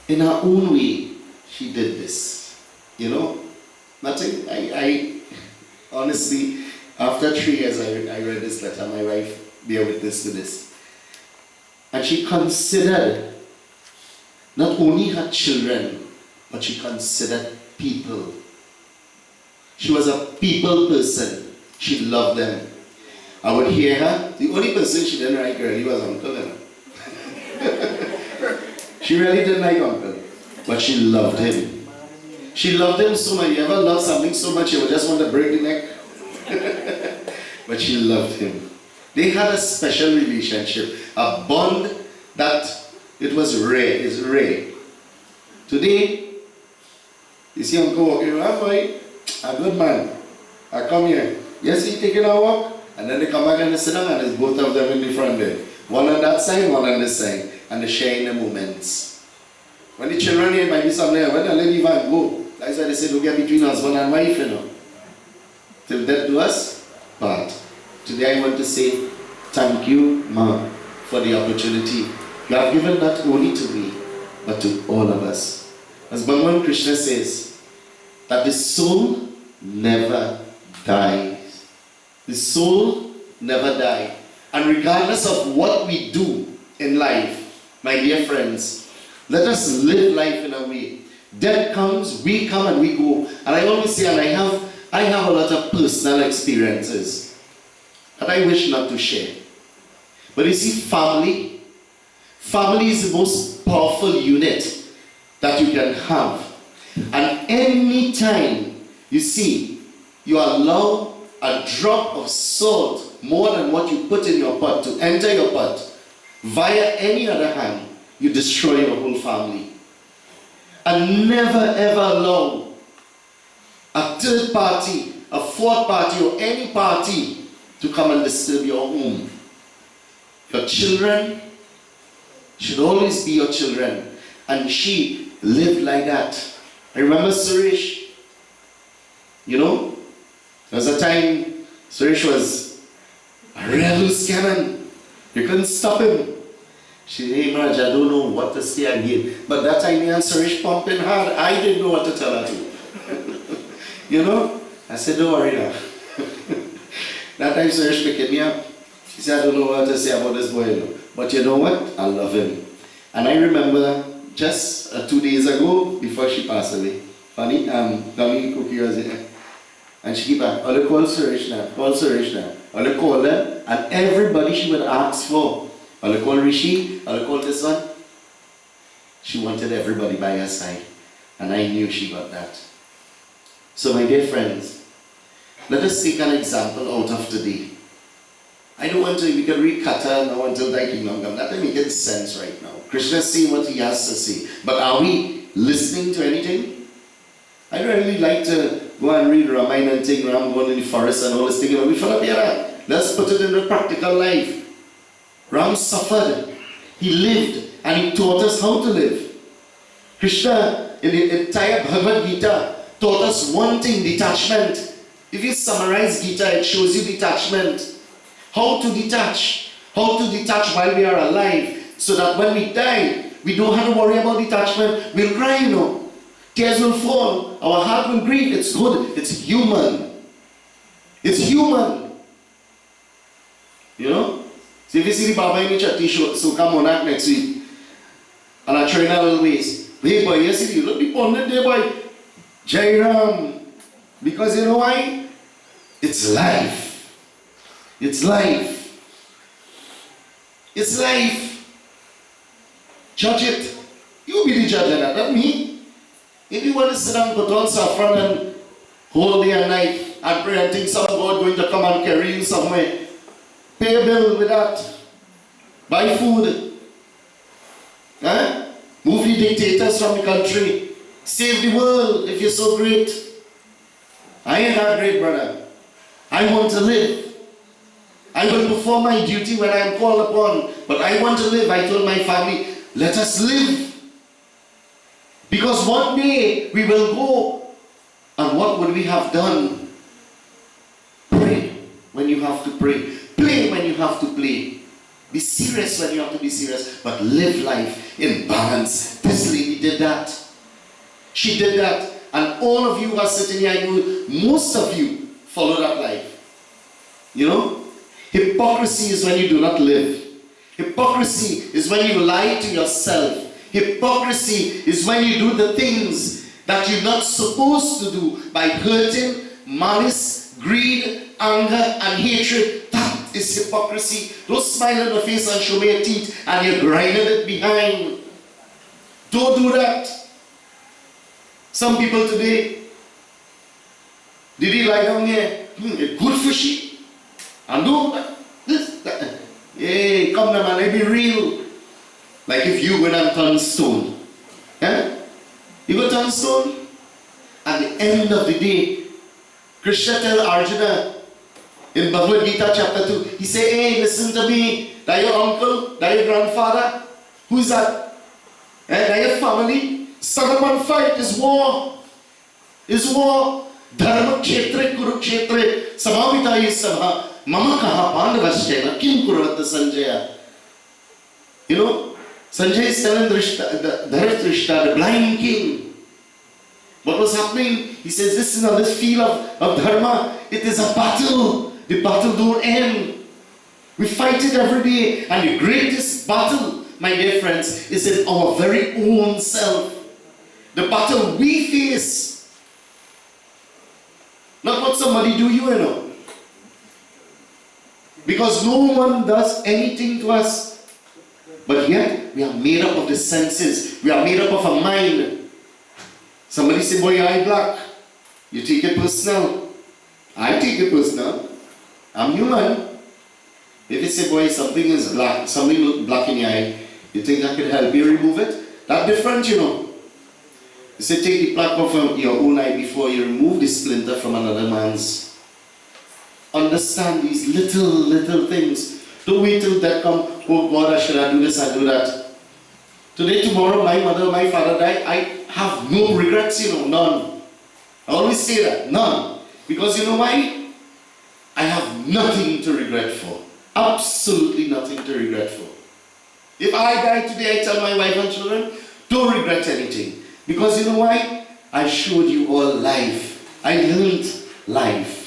in her own way, she did this. You know? Nothing. I honestly, after 3 years, I read this letter. My wife bear witness to this. And she considered not only her children, but she considered people. She was a people person. She loved them. I would hear her. The only person she didn't like really was Uncle. She really didn't like Uncle, but she loved him. She loved him so much. You ever love something so much you would just want to break the neck? But she loved him. They had a special relationship, a bond that it was rare, is rare. Today, you see Uncle walking around, boy, a good man. I come here. Yes, he taking a walk, and then they come back and they sit down, and there's both of them in the front there. One on that side, one on this side, and they sharing the moments. When the children here might be somewhere, when the lady even go, that's why they say don't get between husband and wife, you know. Till death do us part. Today I want to say thank you, Ma, for the opportunity. You have given not only to me, but to all of us. As Bhagwan Krishna says, that the soul never dies. The soul never dies. And regardless of what we do in life, my dear friends, let us live life in a way. Death comes, we come and we go. And I always say, and I have a lot of personal experiences that I wish not to share. But you see, family is the most powerful unit that you can have. And any time you see you allow a drop of salt more than what you put in your pot to enter your pot via any other hand, you destroy your whole family. And never ever allow a third party, a fourth party, or any party to come and disturb your home. Your children should always be your children. And she lived like that. I remember Suresh. You know, there was a time Suresh was a real loose cannon. You couldn't stop him. She said, hey Marge, I don't know what to say again. But that time me and Suresh pumping hard, I didn't know what to tell her to. You know? I said, don't worry now. That time Suresh picked me up. She said, I don't know what to say about this boy. But you know what? I love him. And I remember just 2 days ago, before she passed away, funny, Tommy Cookie was here. And she keep on, I'll call Suresh now, I'll call them, and everybody she would ask for. I'll call Rishi, I'll call this one. She wanted everybody by her side. And I knew she got that. So my dear friends, let us take an example out of today. I don't want to, we can read Katha now until Daikingam. That doesn't make any sense right now. Krishna is saying what he has to say. But are we listening to anything. I really like to go and read Ramayana and thing around going in the forest and all this thing. We fell up here. Let's put it in the practical life. Ram suffered. He lived and he taught us how to live. Krishna in the entire Bhagavad Gita taught us one thing, detachment. If you summarize Gita, it shows you detachment. How to detach. How to detach while we are alive, so that when we die, we don't have to worry about detachment. We'll cry, you know. Tears will fall. Our heart will grieve. It's good. It's human. It's human. You know? So if you see the Baba in the Chatti show, so come on out next week. And I train a little ways. Hey boy, you see, you look the pondit there, boy. Jairam. Because you know why? It's life. It's life. It's life. Judge it. You be the judge of that, not me. If you want to sit down, put on saffron and whole day and night and pray and think some God going to come and carry you somewhere, pay a bill with that. Buy food. Move the dictators from the country. Save the world if you're so great. I ain't that great, brother. I want to live. I will perform my duty when I am called upon, but I want to live. I told my family, let us live. Because one day we will go, and what would we have done? Pray when you have to pray. Play when you have to play. Be serious when you have to be serious, but live life in balance. This lady did that. She did that, and all of you who are sitting here, I know most of you follow that life. You know? Hypocrisy is when you do not live. Hypocrisy is when you lie to yourself. Hypocrisy is when you do the things that you're not supposed to do by hurting, malice, greed, anger, and hatred. That is hypocrisy. Don't smile on the face and show me your teeth and you're grinding it behind. Don't do that. Some people today, did he lie down here? A good fishy. And do this, that. Hey, come now man, be real. Like if you went and turned stone. You go turn stone. At the end of the day, Krishna tell Arjuna in Bhagavad Gita chapter 2, he say, hey, listen to me. That your uncle, that your grandfather. Who's that? That your family. Sagaman fight is war. Is war. Dharma kshetre kurukshetre samavita yisabha. Mama kaha pandavasya kim kurvat Sanjaya. You know, Sanjay is telling Dhritarashtra, the blind king, what was happening. He says, listen on this field of dharma, it is a battle. The battle don't end. We fight it every day, and the greatest battle, my dear friends, is in our very own self. The battle we face, not what somebody do, you know. Because no one does anything to us, but yet we are made up of the senses. We are made up of a mind. Somebody say, boy, your eye black. You take it personal. I take it personal. I'm human. If you say, boy, something is black, something look black in your eye, you think I can help you remove it? That's different, you know. You say, take the plaque off your own eye before you remove the splinter from another man's. Understand these little things. Don't wait till that come, oh God, should I do this, I do that. Today, tomorrow, my mother, my father died. I have no regrets, you know, none. I always say that, none. Because you know why? I have nothing to regret for. Absolutely nothing to regret for. If I die today, I tell my wife and children, don't regret anything. Because you know why? I showed you all life. I learned life.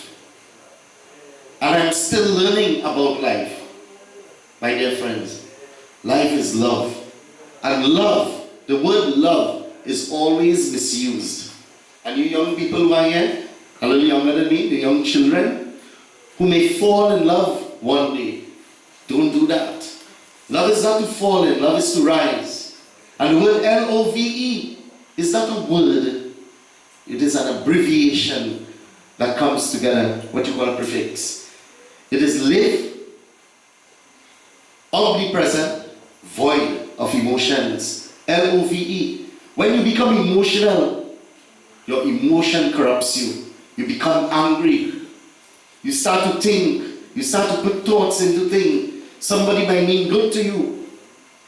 And I'm still learning about life. My dear friends, life is love. And love, the word love, is always misused. And you young people who are here, a little younger than me, the young children, who may fall in love one day, don't do that. Love is not to fall in, love is to rise. And the word L-O-V-E is not a word. It is an abbreviation that comes together, what you call a prefix. It is live, omnipresent, void of emotions. L-O-V-E. When you become emotional, your emotion corrupts you. You become angry. You start to think. You start to put thoughts into things. Somebody might mean good to you.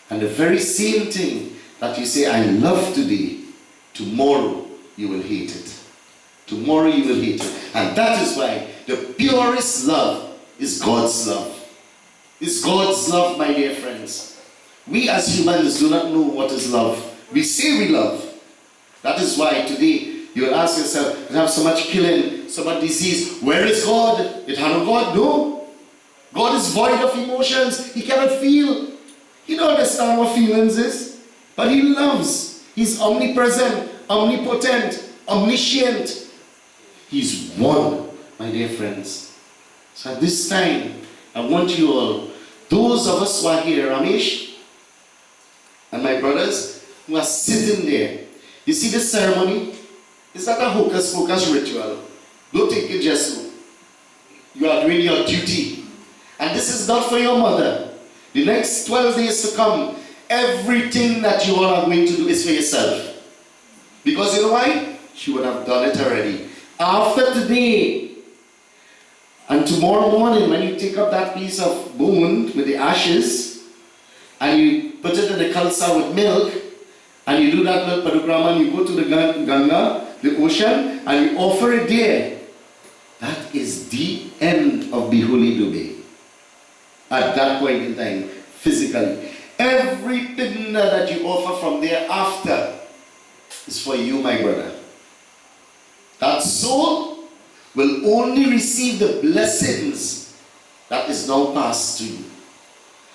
And the very same thing that you say, I love today, tomorrow you will hate it. Tomorrow you will hate it. And that is why the purest love is God's love. It's God's love, my dear friends. We as humans do not know what is love. We say we love. That is why today you will ask yourself, we have so much killing, so much disease. Where is God? It had no God? No. God is void of emotions. He cannot feel. He don't understand what feelings is. But He loves. He's omnipresent, omnipotent, omniscient. He's one, my dear friends. So at this time, I want you all, those of us who are here, Ramesh, and my brothers, who are sitting there. You see this ceremony? It's not a hocus pocus ritual. Don't take it just so. You are doing your duty. And this is not for your mother. The next 12 days to come, everything that you all are going to do is for yourself. Because you know why? She would have done it already. After today, and tomorrow morning, when you take up that piece of bone with the ashes, and you put it in the kalsa with milk, and you do that milk padagrama, and you go to the Ganga, the ocean, and you offer it there. That is the end of Behoolee Dubay. At that point in time, physically. Everything that you offer from thereafter is for you, my brother. That soul will only receive the blessings that is now passed to you.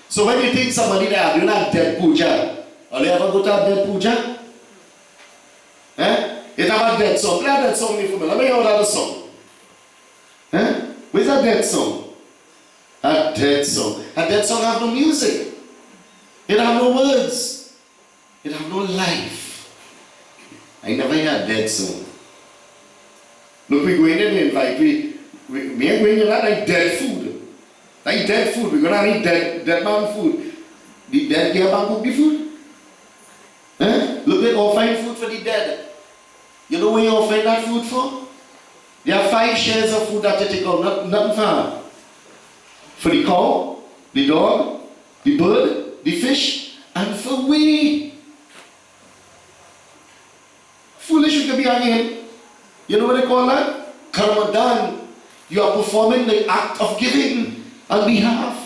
So when you think somebody that doing a dead puja, or you ever go to a dead puja? It have a dead song. Play a dead song for me. Let me hear that song. Where's a dead song? A dead song. A dead song have no music. It have no words. It have no life. I never hear a dead song. Look, we go in and invite we are going to like dead food. Like dead food. We're gonna eat dead man food. The dead they have cook the food. Look, they offering food for the dead. You know what you're offering that food for? There are 5 shares of food that you take out, nothing for. For the cow, the dog, the bird, the fish, and for we. Foolish you can be again. You know what they call that? Karmadan. You are performing the act of giving on behalf.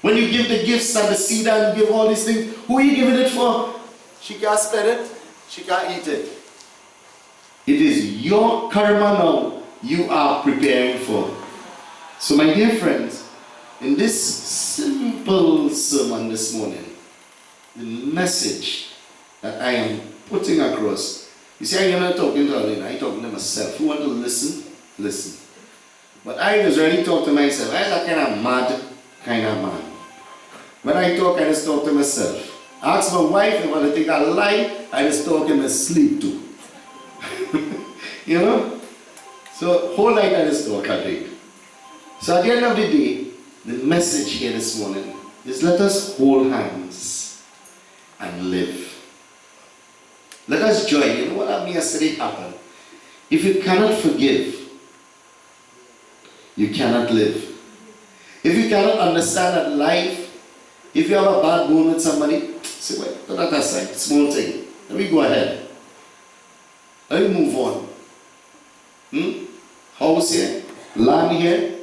When you give the gifts and the seed and give all these things, who are you giving it for? She can't spend it, she can't eat it. It is your karma now you are preparing for. So my dear friends, in this simple sermon this morning, the message that I am putting across, you see, I am not talking to Alina, I'm talking to myself. Who want to listen? Listen. But I was really talking to myself. I was a kind of mad kind of man. When I talk, I just talk to myself. Ask my wife if I want to take a lie, I just talk in my sleep too. You know? So, whole night I just talk, I think. So at the end of the day, the message here this morning is let us hold hands and live. Let us join. You know what happened yesterday happened? If you cannot forgive, you cannot live. If you cannot understand that life, if you have a bad bone with somebody, say, wait, put that aside, small thing. Let me go ahead. Let me move on. House here, land here,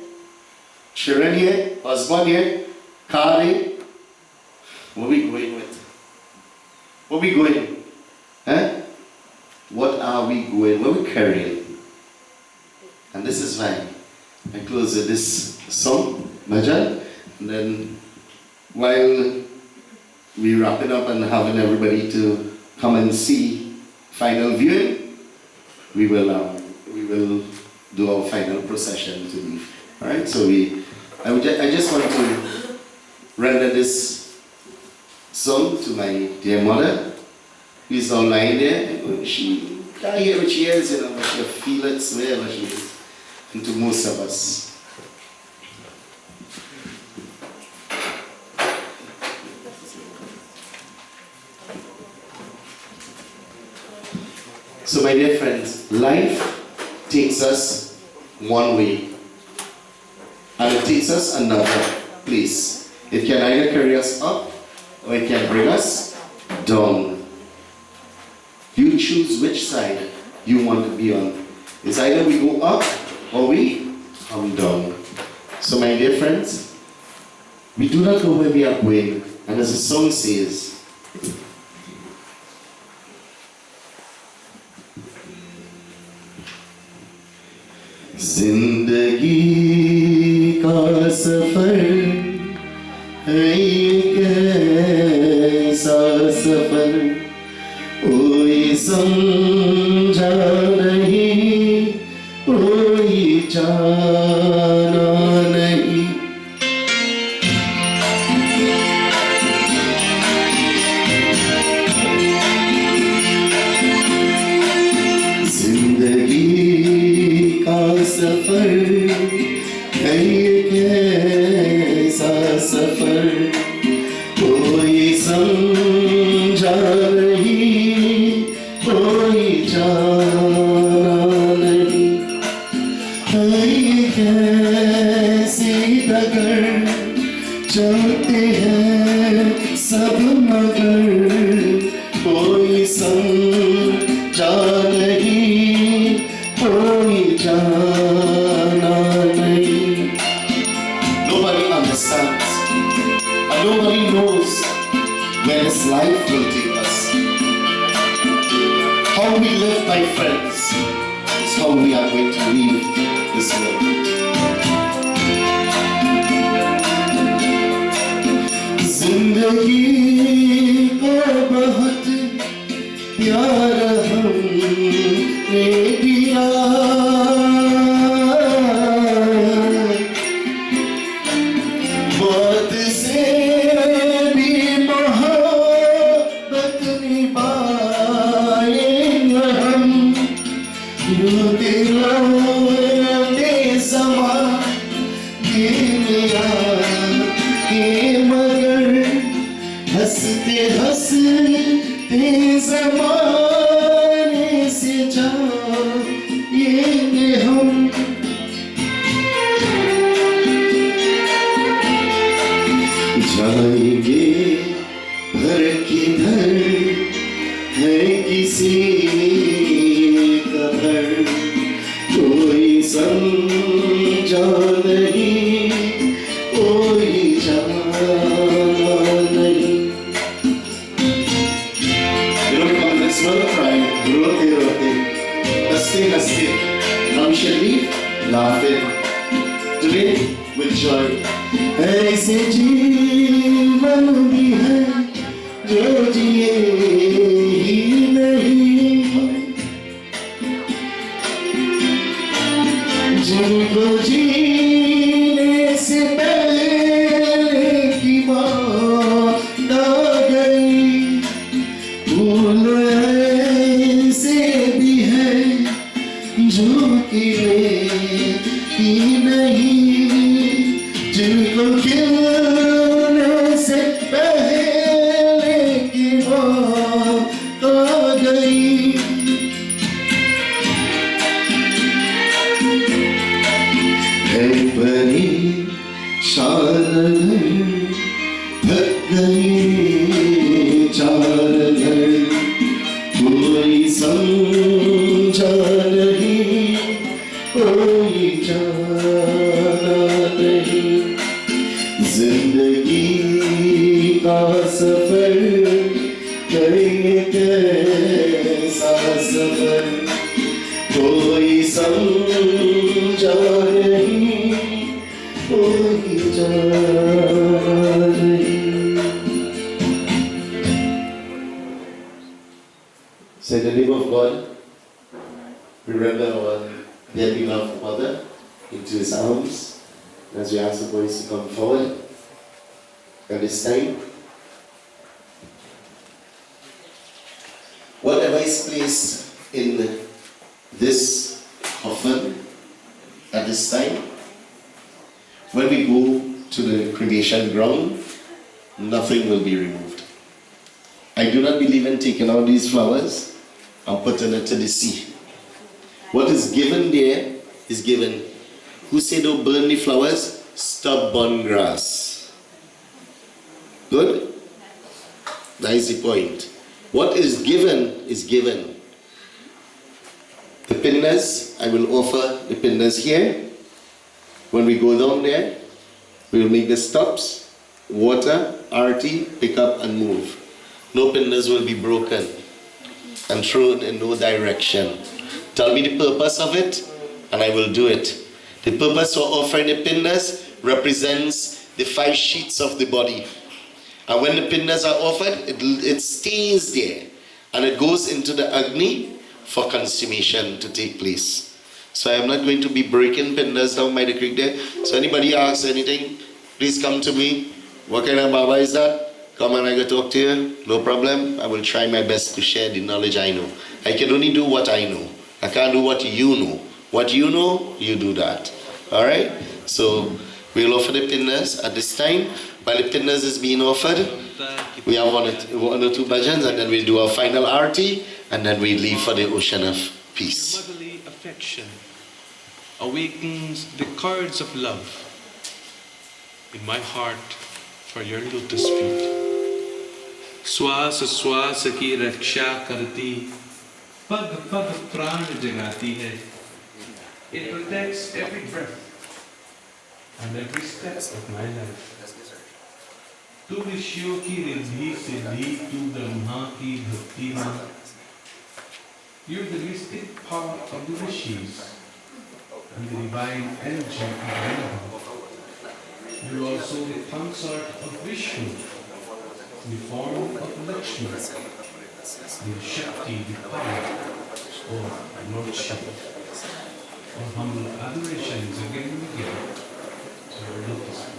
children here, husband here, car here. What are we going with? What are we going? What are we going? What are we carrying? And this is why I close with this song, Majan, and then while we wrap it up and having everybody to come and see final viewing, we will do our final procession to leave. All right. So I just want to render this song to my dear mother, who is now lying there. She can't hear what she hears, you know, but she feel it wherever she is, and to most of us. So my dear friends, life takes us one way and it takes us another place. It can either carry us up or it can bring us down. You choose which side you want to be on. It's either we go up or we come down. So my dear friends, we do not know where we are going. And as the song says, Zindagi ka safar hai kaisa safar koi samjha nahi koi jana nahi. सफर है कैसा सफर कोई समझा नहीं कोई जाना नहीं है कैसी डगर चलते हैं सब मगर कोई समझा नहीं कोई जाना नहीं. Nobody understands and nobody knows where this life will take us. How we live, my friends, is how we are going to leave this world. जिंदगी को बहुत प्यार हमने दिया मौत से भी मोहब्बत निभाएंगे हम रोते रोते समा दुनिया के मगर हंसते हंसते ज़माने से जाएंगे हम. जाएंगे भर किधर है किसी का घर कोई समझा नहीं कोई जाना नहीं. रोते रोते हंसते हंसते हम shall leave laughing today with joy. ऐसे जीवन भी है जो जिए ही नहीं जिनको जीने से पहले की बात आ गई. भूल ऐसे भी है जो की नहीं जिनको खिलने से पहले की बात आ गई. है परेशान थक गई चार घर कोई समझा नहीं कोई जाना नहीं. जिंदगी का सफर करेंगे कैसा सफर कोई समझा नहीं कोई जाना नहीं. Say the name of God. Remember our dear beloved mother into his arms as we ask the boys to come forward. At this time, whatever is placed in this coffin at this time, when we go to the cremation ground, nothing will be removed. I do not believe in taking out these flowers and putting it to the sea. What is given there is given. Who say don't burn the flowers? Stubborn grass. Good? That is the point. What is given is given. The pindas, I will offer the pindas here. When we go down there, we will make the stops, water, arti, pick up and move. No pindas will be broken and thrown in no direction. Tell me the purpose of it and I will do it. The purpose for offering the pindas represents the 5 sheets of the body. And when the pindas are offered, it stays there and it goes into the Agni for consummation to take place. So I am not going to be breaking pindas down by the creek there. So anybody asks anything, please come to me. What kind of Baba is that? Come and I go talk to you. No problem. I will try my best to share the knowledge I know. I can only do what I know. I can't do what you know. What you know, you do that. Alright? So we'll offer the pindas at this time. While the pindas is being offered, we have one or two bhajans and then we'll do our final arti and then we leave for the ocean of peace. Your motherly affection awakens the chords of love in my heart for your lotus feet. Swasa swasa ki raksha karti, pag pag pran jagati hai. It protects every breath and every step of my life. Tu rishyo ki riddhi siddhi, tu brahma ki bhakti mein. You are the mystic power of the rishis and the divine energy of Brahma. You are also the consort of Vishnu, in the form of Lakshmi, the Shakti, the power, or Lordship. Our humble adorations again and again to your lotus feet.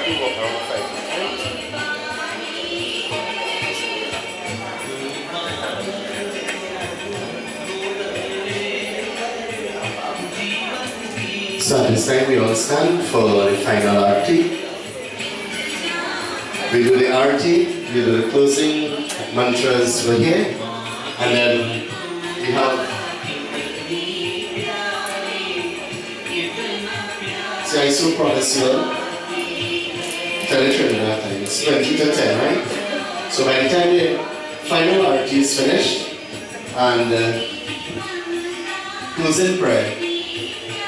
start to walk around 5 minutes. So at this time we all stand for the final arti. We do the arti, we do the closing mantras over here, and then we have see, I so promise you all. Tell the Trinidad time. It's 20 to 10, right? So by the time the final arti is finished and closing prayer,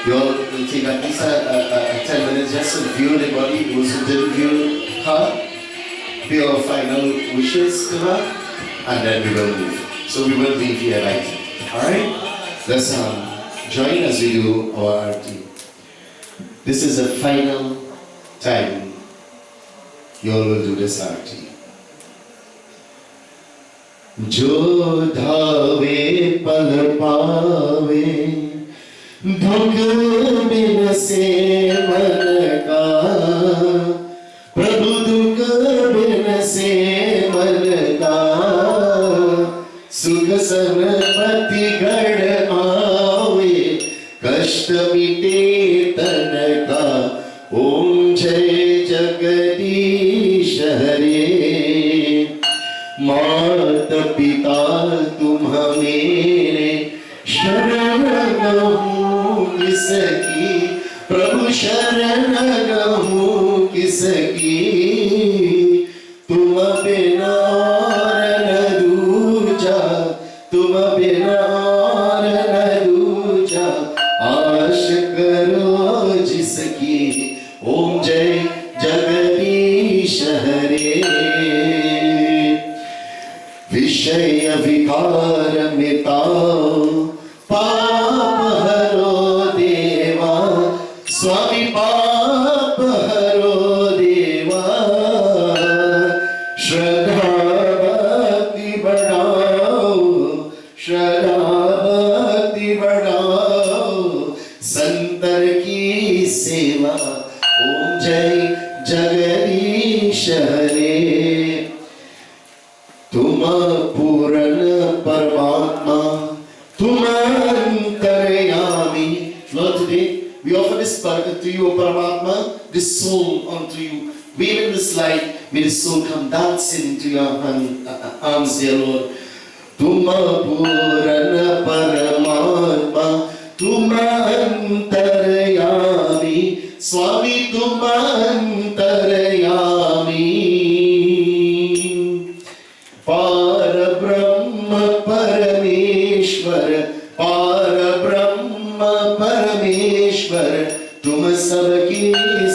you all will take at least a 10 minutes just to view the body, those who didn't view her, pay our final wishes to her, and then we will move. So we will leave here right. Alright? Let's join as we do our arti. This is the final time you all will do this arti. Jo dhave pal paave दुख बिन से मन का प्रभु दुख बिन से मन का सुख संपत्ति गढ़ आवे कष्ट मिटे तन का ओम जय जगदीश हरे मात पिता तुम मेरे शरण किसकी प्रभु शरण गहूँ किसकी तुम बिना और न दूजा तुम बिना और न दूजा आश करो जिसकी ओम जय जगदीश हरे विषय विकार मिटाओ पाप हरो देवा स्वामी पाप हरो देवा श्रद्धा भक्ति बढ़ाओ श्रद्धा भक्ति बढ़ाओ संतर की सेवा ओम जय जगदीश हरे तुम पूर्ण परमात्मा तुम अंतर्यामी. Lord, today we offer this barakat to you, O Paramatma, this soul unto you. Waving this light, may the soul come dancing into your arms, dear Lord. तुम पूर्ण परमात्मा तुम अंतर्यामी स्वामी तुम अंतर्यामी पार ब्रह्म परमेश्वर पार ब्रह्म परमेश्वर तुम सबके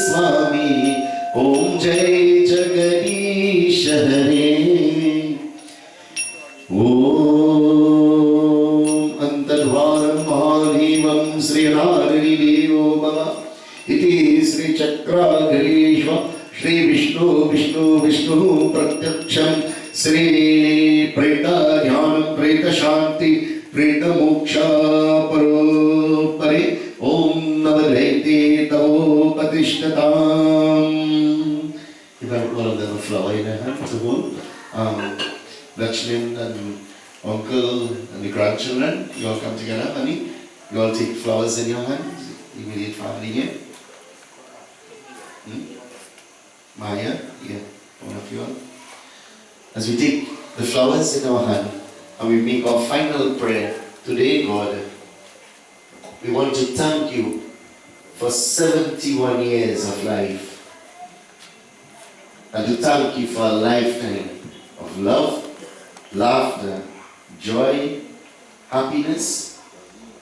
स्वामी ओम जय जगदीश हरे ओम अंतर्द्वारं महादेवं श्रीनारायणदेवो भव इति श्री चक्राधीश्व श्री विष्णु विष्णु विष्णु प्रत्यक्षं श्री प्रेत ध्यान प्रेत शांति प्रेत मोक्ष परे ओम नवलयते तवो प्रतिष्ठताम्. If I put one of them a flower in her hand to hold, Lakshmin and uncle and the grandchildren, you all come together, honey. You all take flowers in your hand, immediate family here. Maya, yeah, one of you all. As we take the flowers in our hand and we make our final prayer today, God, we want to thank you for 71 years of life and to thank you for a lifetime of love, laughter, joy, happiness,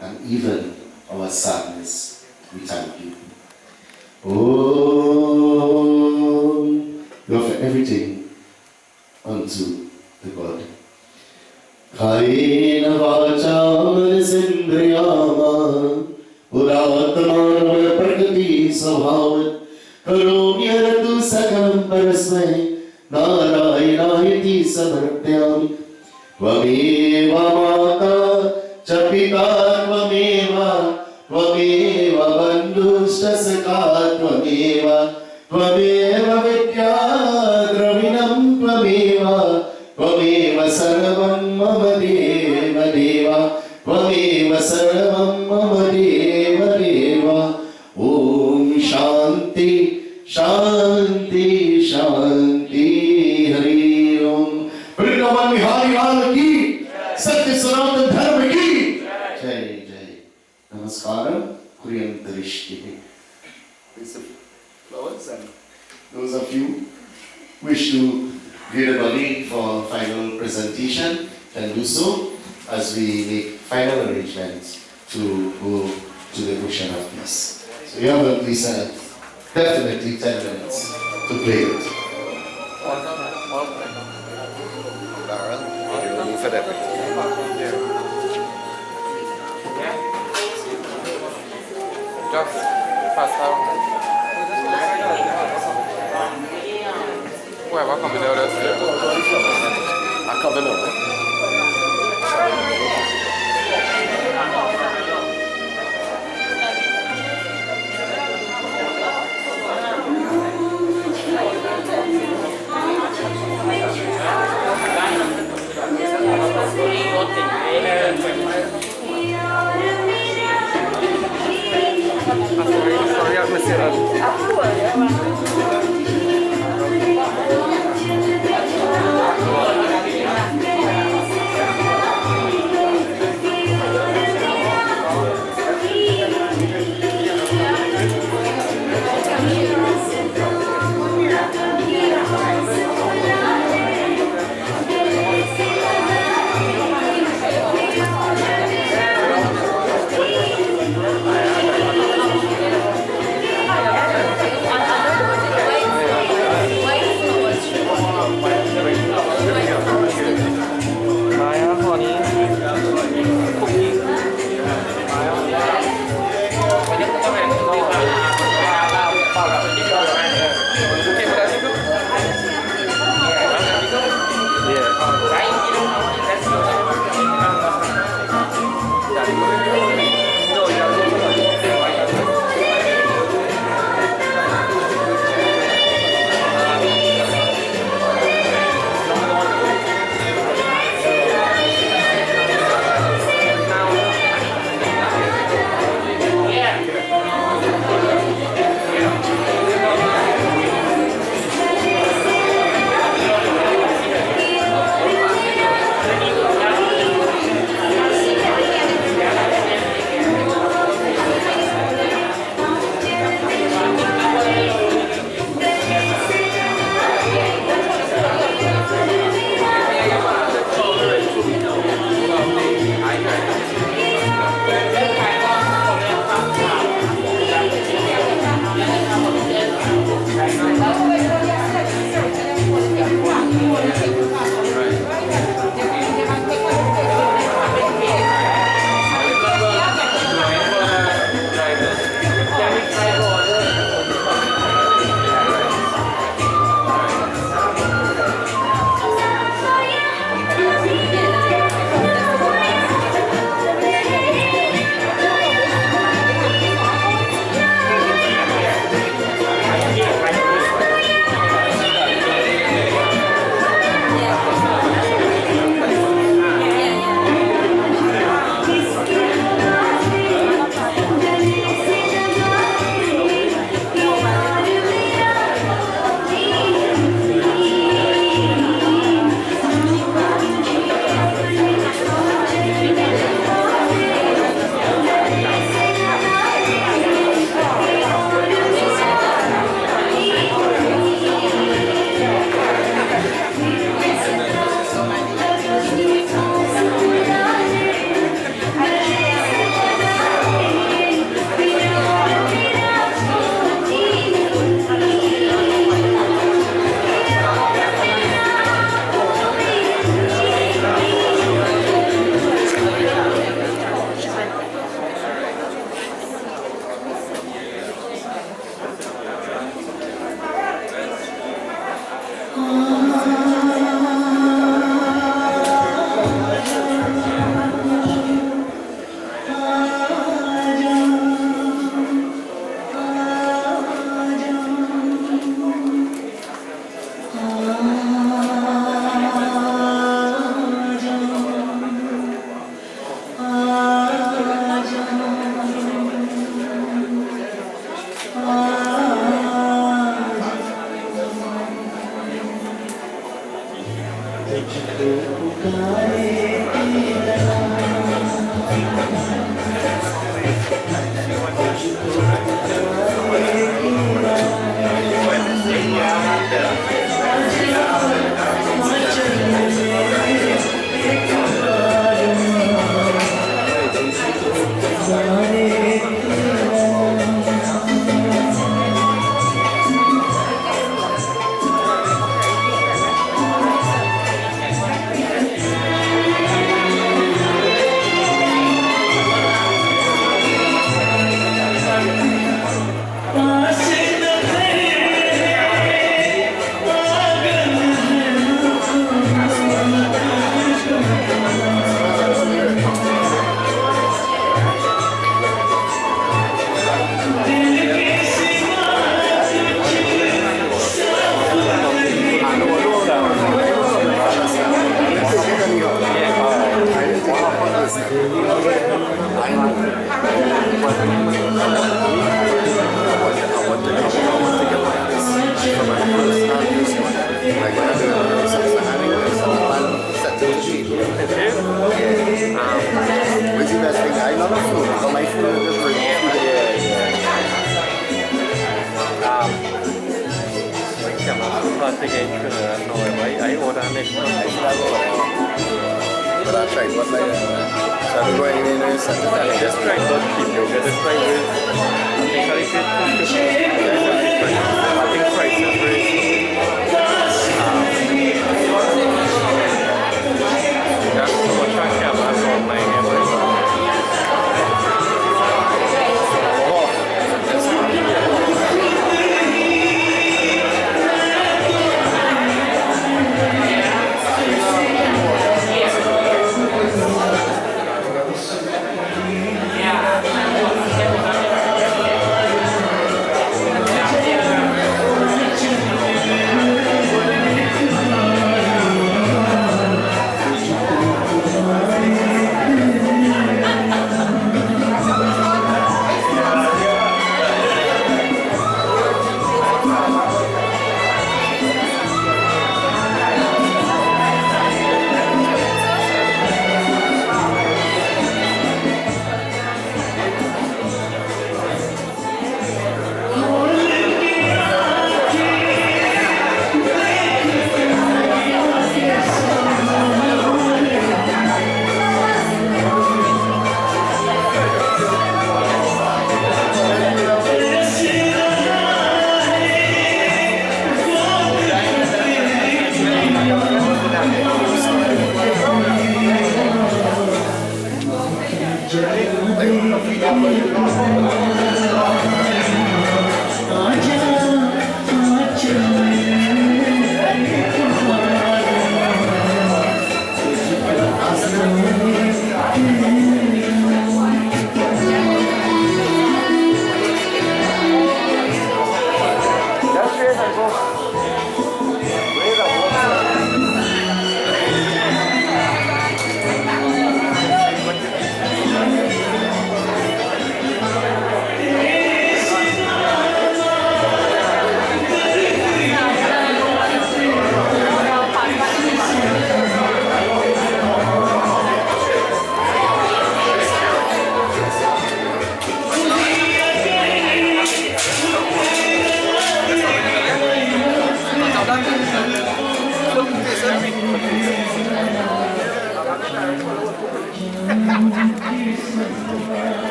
and even our sadness. We thank you. Oh, we offer everything unto the God. Kayena vacha manasindriyama Uratman prakriti svabhavat Karomyaratu sakalam parasmai Narayanaiti samarpyami Tvameva mata chapita tvameva bandhushta saka tvameva मम देव देव ओम शांति शांति शांति हरि ओम। वृंदावन बिहारी लाल की सत्य सनातन धर्म की जय जय। नमस्कारम कुर्यं दृष्टि। Flowers and those of you wish to greet a body for final presentation can do so as we make final arrangements to go to the ocean of peace. So you have at least definitely 10 minutes to play it. Darren, you're move for that. Just pass down. Whoever come in the other side. I come in over. Sorry, I missed it.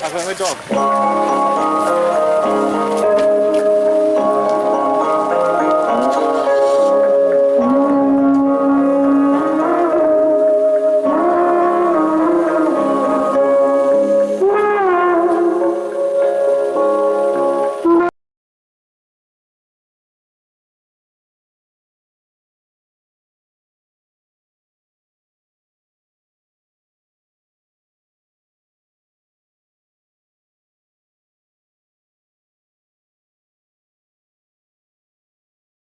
I've got my dog.